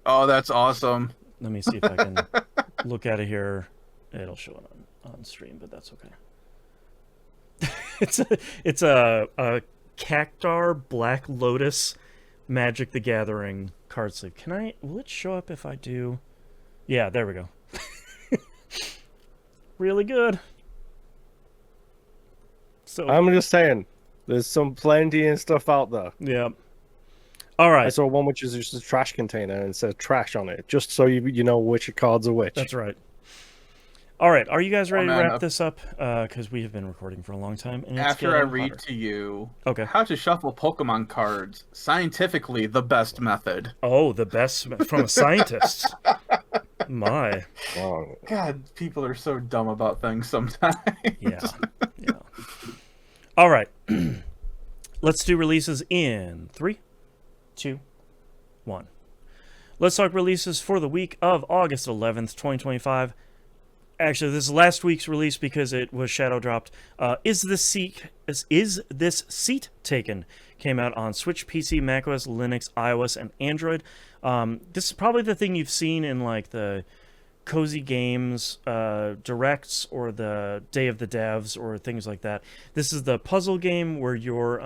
Oh, that's awesome. Let me see if I can look at it here. It'll show it on stream, but that's okay. it's a Cactar Black Lotus Magic the Gathering card sleeve. Will it show up if I do? Yeah, there we go. Really good. So I'm just saying, there's some plenty and stuff out there. yeah. All right. I saw one which is just a trash container and it says trash on it, just so you know which cards are which. That's right. All right, are you guys ready to man, wrap this up? Because we have been recording for a long time. And it's After I getting read hotter. to you Okay. how to shuffle Pokemon cards, scientifically the best method. Oh, the best from a scientist. My. Wrong. God, people are so dumb about things sometimes. Yeah. Yeah. All right. Let's do releases in 3, 2, 1. Let's talk releases for the week of August 11th, 2025. Actually, this is last week's release because it was shadow dropped. Is this seat taken? Came out on Switch, PC, macOS, Linux, iOS, and Android. This is probably the thing you've seen in like the Cozy Games directs or the Day of the Devs or things like that. This is the puzzle game where you're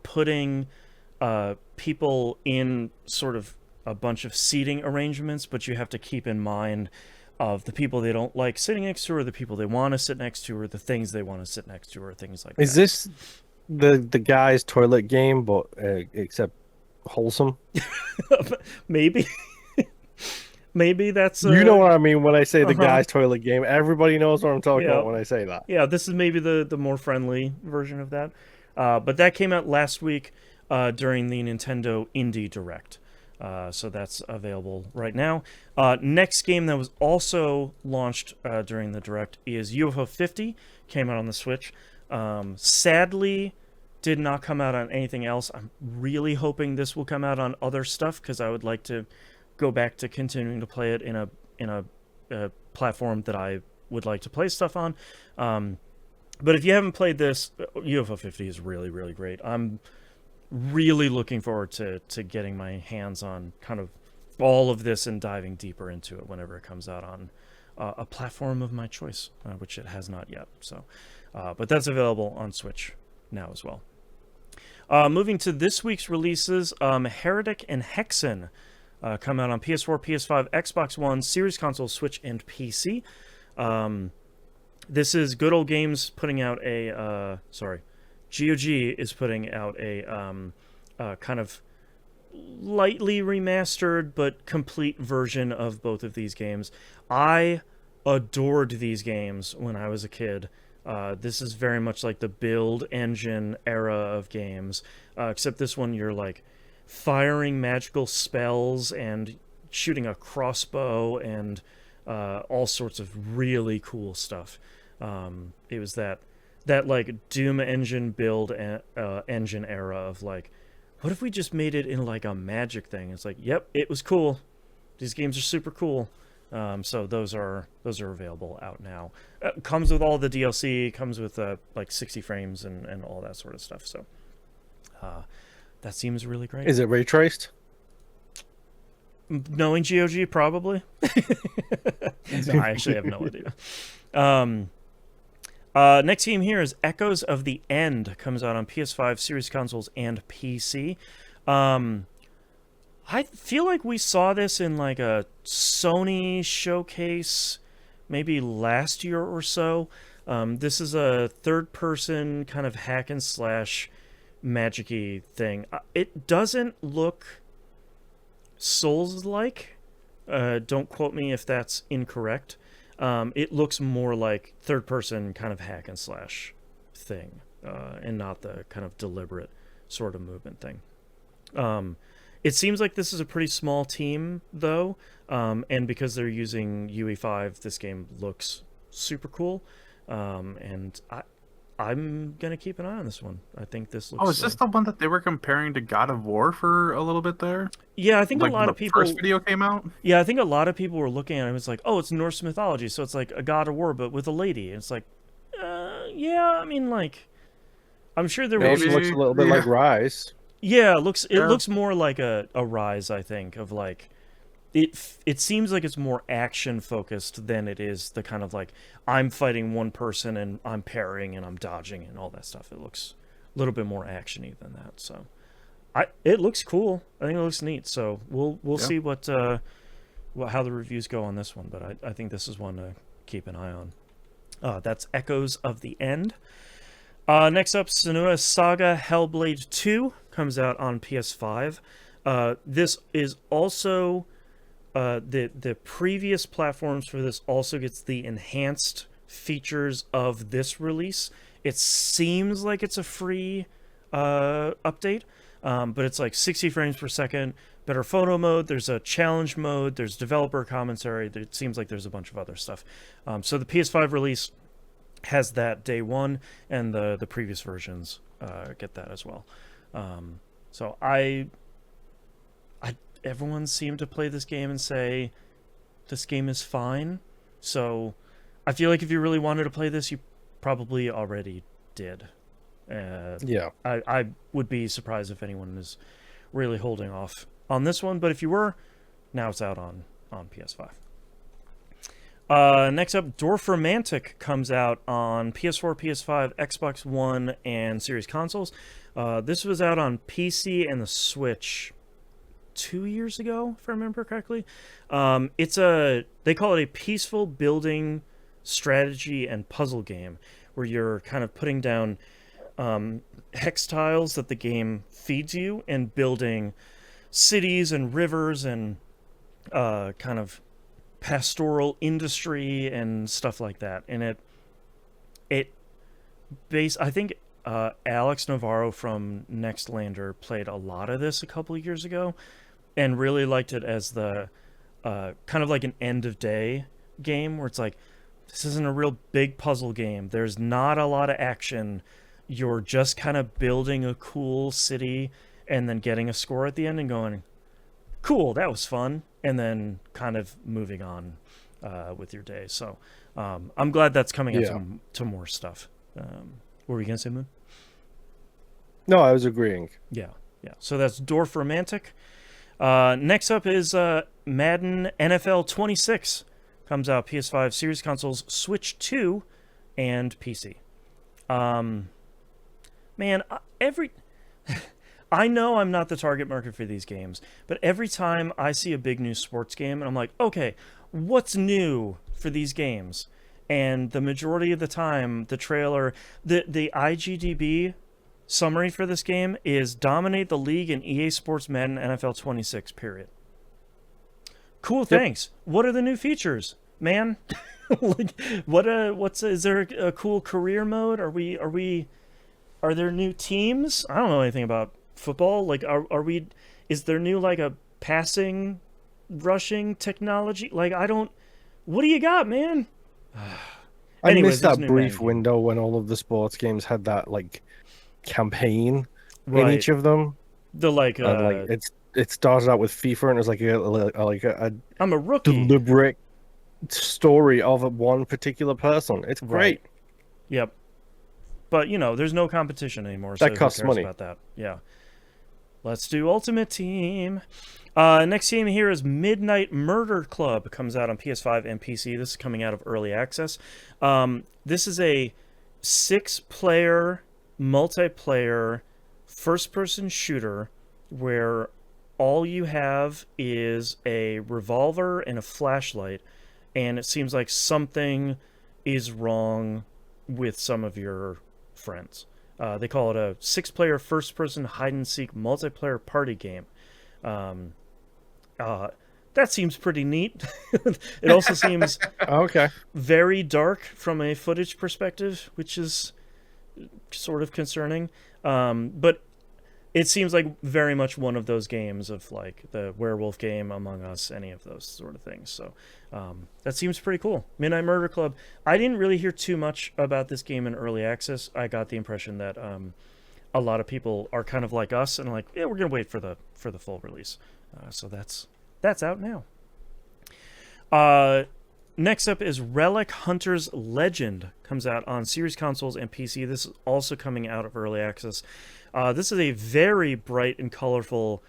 putting people in sort of a bunch of seating arrangements, but you have to keep in mind of the people they don't like sitting next to, or the people they want to sit next to, or the things they want to sit next to, or things like that. Is this the guy's toilet game, but except wholesome? Maybe. Maybe that's You know what I mean when I say the uh-huh. guy's toilet game. Everybody knows what I'm talking Yeah. about when I say that. Yeah, this is maybe the more friendly version of that. But that came out last week during the Nintendo Indie Direct. So that's available right now. Next game that was also launched during the Direct is UFO 50. Came out on the Switch. Sadly, did not come out on anything else. I'm really hoping this will come out on other stuff because I would like to go back to continuing to play it in a platform that I would like to play stuff on. But if you haven't played this, UFO 50 is really, really great. I'm really looking forward to getting my hands on kind of all of this and diving deeper into it whenever it comes out on a platform of my choice, which it has not yet. So, but that's available on Switch now as well. Moving to this week's releases, Heretic and Hexen come out on PS4, PS5, Xbox One, Series Console, Switch, and PC. This is Good Old Games putting out a GOG is putting out a kind of lightly remastered but complete version of both of these games. I adored these games when I was a kid. This is very much like the build engine era of games, except this one you're like firing magical spells and shooting a crossbow and all sorts of really cool stuff. It was that like Doom engine build engine era of like, what if we just made it in like a magic thing? It's like, yep, it was cool. These games are super cool. So those are available out now. Comes with all the DLC. Comes with like 60 frames and all that sort of stuff. So that seems really great. Is it ray traced? Knowing GOG, probably. No, I actually have no idea. Next game here is Echoes of the End. Comes out on PS5, Series Consoles, and PC. I feel like we saw this in like a Sony showcase maybe last year or so. This is a third-person kind of hack and slash magic-y thing. It doesn't look Souls-like. Don't quote me if that's incorrect. It looks more like third-person kind of hack and slash thing, and not the kind of deliberate sort of movement thing. It seems like this is a pretty small team, though, and because they're using UE5, this game looks super cool, and I'm gonna keep an eye on this one. I think this looks. Oh, is this the one that they were comparing to God of War for a little bit there? Yeah, I think like a lot of people. First video came out. Yeah, I think a lot of people were looking at it. It's like, oh, it's Norse mythology, so it's like a God of War, but with a lady. And it's like, yeah, I mean, like, I'm sure there Maybe was. looks a little bit like Rise. Yeah, it looks more like a Rise, I think, of like it seems like it's more action focused than it is the kind of like I'm fighting one person and I'm parrying and I'm dodging and all that stuff. It looks a little bit more actiony than that. So it looks cool. I think it looks neat. So we'll see what how the reviews go on this one, but I think this is one to keep an eye on. That's Echoes of the End. Next up, Senua's Saga Hellblade 2 comes out on PS5. This is also the previous platforms for this also gets the enhanced features of this release. It seems like it's a free update, but it's like 60 frames per second, better photo mode, there's a challenge mode, there's developer commentary, it seems like there's a bunch of other stuff. So the PS5 release has that day one, and the previous versions get that as well. So everyone seemed to play this game and say this game is fine. So I feel like if you really wanted to play this, you probably already did. Yeah. I would be surprised if anyone is really holding off on this one, but if you were, now it's out on PS5. Next up, Dorfromantic comes out on PS4, PS5, Xbox One, and Series consoles. This was out on PC and the Switch 2 years ago, if I remember correctly. They call it a peaceful building strategy and puzzle game where you're kind of putting down hex tiles that the game feeds you and building cities and rivers and kind of pastoral industry and stuff like that. And I think Alex Navarro from Nextlander played a lot of this a couple of years ago and really liked it as the kind of like an end of day game where it's like, this isn't a real big puzzle game. There's not a lot of action. You're just kind of building a cool city and then getting a score at the end and going, cool, that was fun, and then kind of moving on with your day. So I'm glad that's coming out to more stuff. What were you going to say, Moon? No, I was agreeing. Yeah. So that's Dorfromantic. Next up is Madden NFL 26. Comes out PS5, Series consoles, Switch 2, and PC. Man, I know I'm not the target market for these games, but every time I see a big new sports game, and I'm like, okay, what's new for these games? And the majority of the time, the trailer, the IGDB summary for this game is dominate the league in EA Sports Madden NFL 26, period. Cool, thanks. What are the new features, man? Like, is there a cool career mode? Are there new teams? I don't know anything about football. Like, is there new, like, a passing, rushing technology? Like, what do you got, man? I missed that brief window when all of the sports games had that, like, campaign in each of them. It started out with FIFA and it was like a I'm a rookie. Deliberate story of one particular person. It's great. Yep. But there's no competition anymore. That costs money. About that. Yeah. Let's do Ultimate Team. Next game here is Midnight Murder Club. Comes out on PS5 and PC. This is coming out of early access. This is a 6-player multiplayer first-person shooter where all you have is a revolver and a flashlight, and it seems like something is wrong with some of your friends. They call it a 6-player first-person hide-and-seek multiplayer party game. That seems pretty neat. It also seems very dark from a footage perspective, which is sort of concerning. But it seems like very much one of those games of like the werewolf game, Among Us, any of those sort of things. So that seems pretty cool. Midnight Murder Club. I didn't really hear too much about this game in early access. I got the impression that a lot of people are kind of like us and like, yeah, we're gonna wait for the full release. So that's out now. Next up is Relic Hunter's Legend. Comes out on Series consoles and PC. This is also coming out of early access. This is a very bright and colorful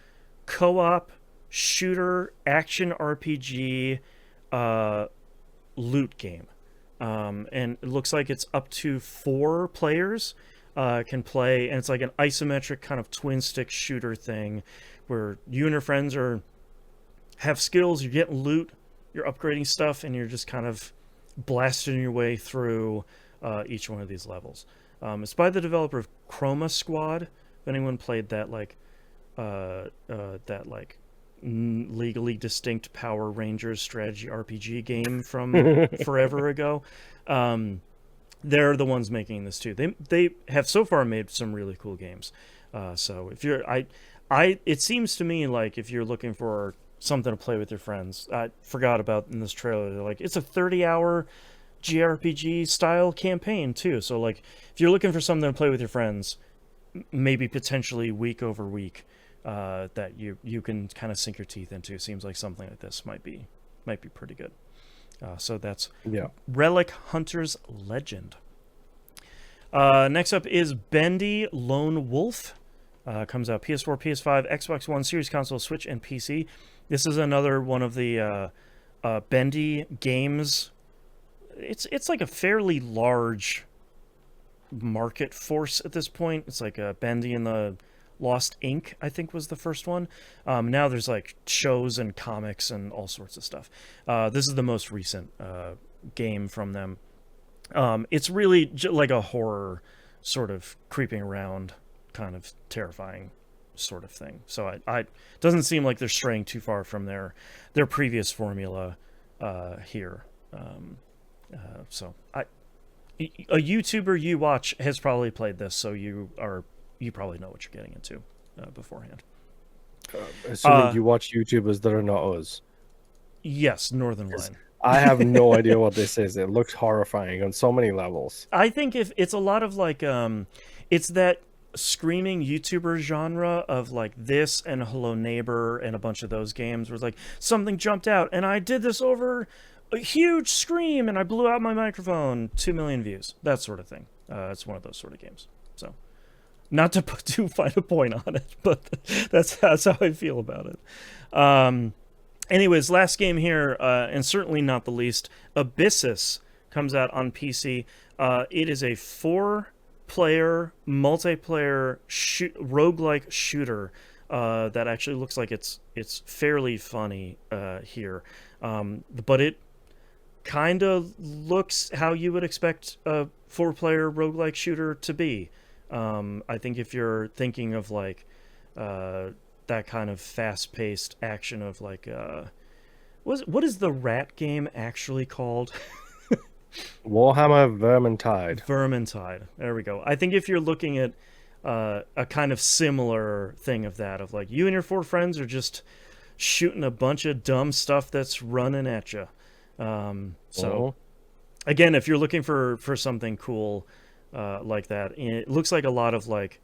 co-op shooter action RPG loot game. And it looks like it's up to 4 players can play, and it's like an isometric kind of twin stick shooter thing where you and your friends have skills, you're getting loot, you're upgrading stuff, and you're just kind of blasting your way through each one of these levels. It's by the developer of Chroma Squad. If anyone played that legally distinct Power Rangers strategy RPG game from forever ago, they're the ones making this too. They have so far made some really cool games. So if you're it seems to me like if you're looking for something to play with your friends, I forgot about in this trailer, they're like, it's a 30-hour JRPG style campaign too. So like if you're looking for something to play with your friends, maybe potentially week over week, that you can kind of sink your teeth into, seems like something like this might be pretty good. So that's Yeah. Relic Hunter's Legend. Next up is Bendy Lone Wolf. Comes out PS4, PS5, Xbox One, Series Console, Switch, and PC. This is another one of the Bendy games. It's like a fairly large market force at this point. It's like Bendy and the Lost Ink, I think, was the first one. Now there's like shows and comics and all sorts of stuff. This is the most recent game from them. It's really like a horror sort of creeping around, kind of terrifying sort of thing. So I doesn't seem like they're straying too far from their previous formula here. So a YouTuber you watch has probably played this, so you probably know what you're getting into beforehand. Assuming you watch YouTubers that are not us. Yes, Northern Line. I have no idea what this is. It looks horrifying on so many levels. I think if it's a lot of like it's that screaming YouTuber genre of like this and Hello Neighbor and a bunch of those games where it's like something jumped out and I did this over a huge scream and I blew out my microphone, 2 million views, that sort of thing. It's one of those sort of games. So not to put too fine a point on it, but that's how I feel about it. Anyways, last game here, and certainly not the least, Abyssus comes out on PC. It is a 4-player, multiplayer roguelike shooter that actually looks like it's fairly funny here. But it kind of looks how you would expect a 4-player roguelike shooter to be. I think if you're thinking of like that kind of fast-paced action of like what is the rat game actually called? Warhammer Vermintide. Vermintide. There we go. I think if you're looking at a kind of similar thing of that, of like you and your 4 friends are just shooting a bunch of dumb stuff that's running at you. Again, if you're looking for something cool like that, it looks like a lot of like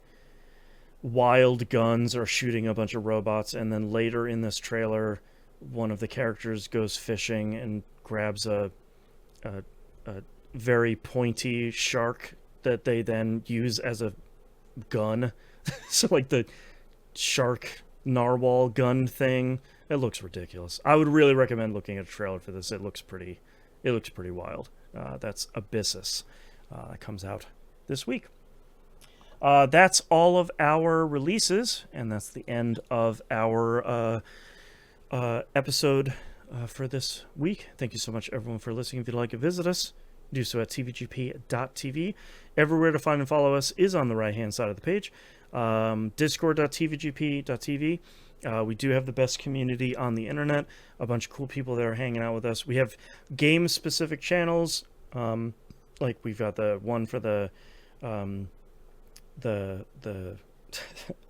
wild guns are shooting a bunch of robots, and then later in this trailer one of the characters goes fishing and grabs a very pointy shark that they then use as a gun. So like the shark narwhal gun thing, it looks ridiculous. I would really recommend looking at a trailer for this. It looks pretty wild. That's Abyssus. It comes out this week. That's all of our releases, and that's the end of our episode for this week. Thank you so much, everyone, for listening. If you'd like to visit us, do so at tvgp.tv. Everywhere to find and follow us is on the right-hand side of the page. Discord.tvgp.tv. We do have the best community on the internet. A bunch of cool people that are hanging out with us. We have game-specific channels. Like we've got the one for the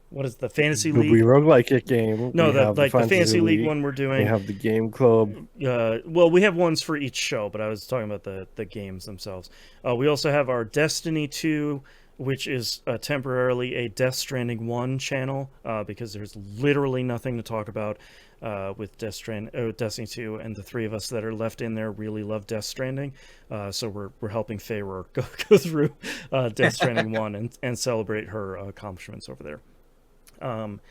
what is the Fantasy League? We roguelike it game. No, we the have like the Fantasy League one we're doing. We have the game club. Well, we have ones for each show, but I was talking about the games themselves. We also have our Destiny 2, which is temporarily a Death Stranding 1 channel, because there's literally nothing to talk about with Destiny 2, and the 3 of us that are left in there really love Death Stranding, so we're helping Feyre go through Death Stranding 1 and celebrate her accomplishments over there. Don't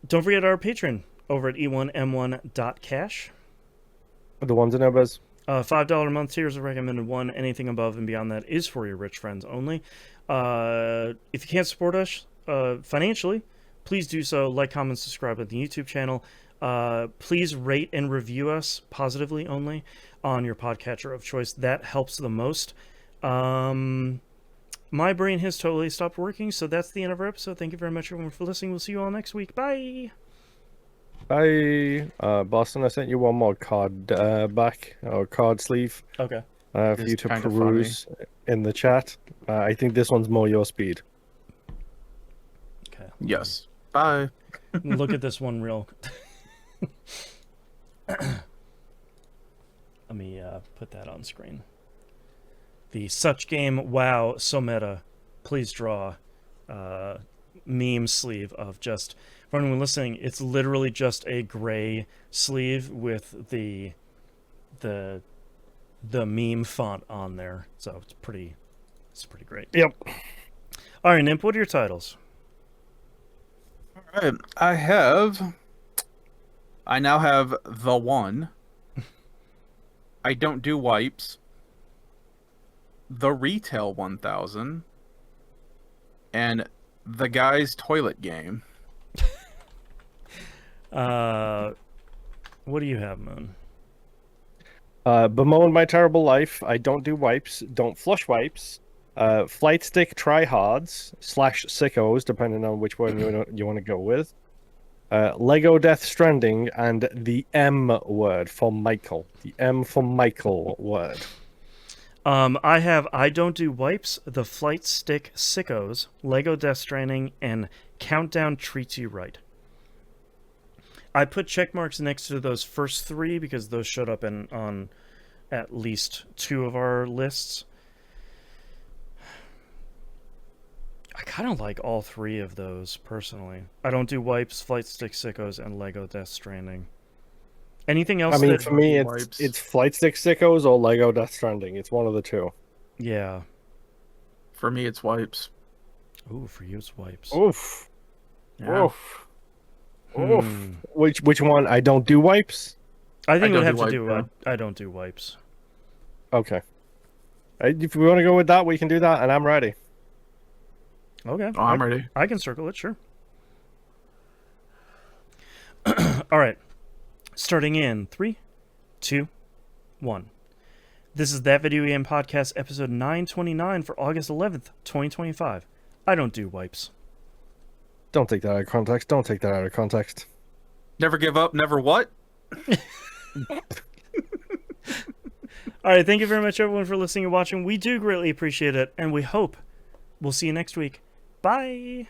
forget our Patreon over at e1m1.cash. The ones and numbers. $5 a month tiers are recommended one. Anything above and beyond that is for your rich friends only. If you can't support us financially, please do so. Like, comment, subscribe at the YouTube channel. Please rate and review us positively only on your podcatcher of choice. That helps the most. My brain has totally stopped working, so that's the end of our episode. Thank you very much, everyone, for listening. We'll see you all next week. Bye! Bye. Boston, I sent you one more card back, or card sleeve. Okay. For you to peruse in the chat. I think this one's more your speed. Okay. Yes. Bye. Look at this one real. Let me put that on screen. The Such Game, wow, so meta. Please draw meme sleeve of just, for anyone listening, it's literally just a gray sleeve with the meme font on there. So it's pretty great. Yep. All right, Nimp, what are your titles? All right. I now have The One. I Don't Do Wipes. The Retail 1000. And The Guy's Toilet Game. What do you have, Moon? Bemoan My Terrible Life. I Don't Do Wipes. Don't Flush Wipes. Flight Stick Tryhards / Sickos, depending on which one you want to go with. Lego Death Stranding, and the M word for Michael. The M for Michael word. I have I Don't Do Wipes, The Flight Stick Sickos, Lego Death Stranding, and Countdown Treats You Right. I put check marks next to those first three because those showed up on at least two of our lists. I kind of like all three of those, personally. I Don't Do Wipes, Flight Stick Sickos, and Lego Death Stranding. Anything else? I mean, that... for me, Wipes. it's Flight Stick Sickos or Lego Death Stranding. It's one of the two. Yeah. For me, it's Wipes. Ooh, for you it's Wipes. Oof. Yeah. Oof. Oof. Which one? I Don't Do Wipes? I think it would Don't have do to Wipes, do I Don't Do Wipes. Okay. If we want to go with that, we can do that, and I'm ready. Okay. Oh, I'm ready. I can circle it, sure. All right. Starting in 3, 2, 1. This is That Video Game Podcast, episode 929 for August 11th, 2025. I Don't Do Wipes. Don't take that out of context. Don't take that out of context. Never give up, never what? All right. Thank you very much, everyone, for listening and watching. We do greatly appreciate it, and we hope we'll see you next week. Bye.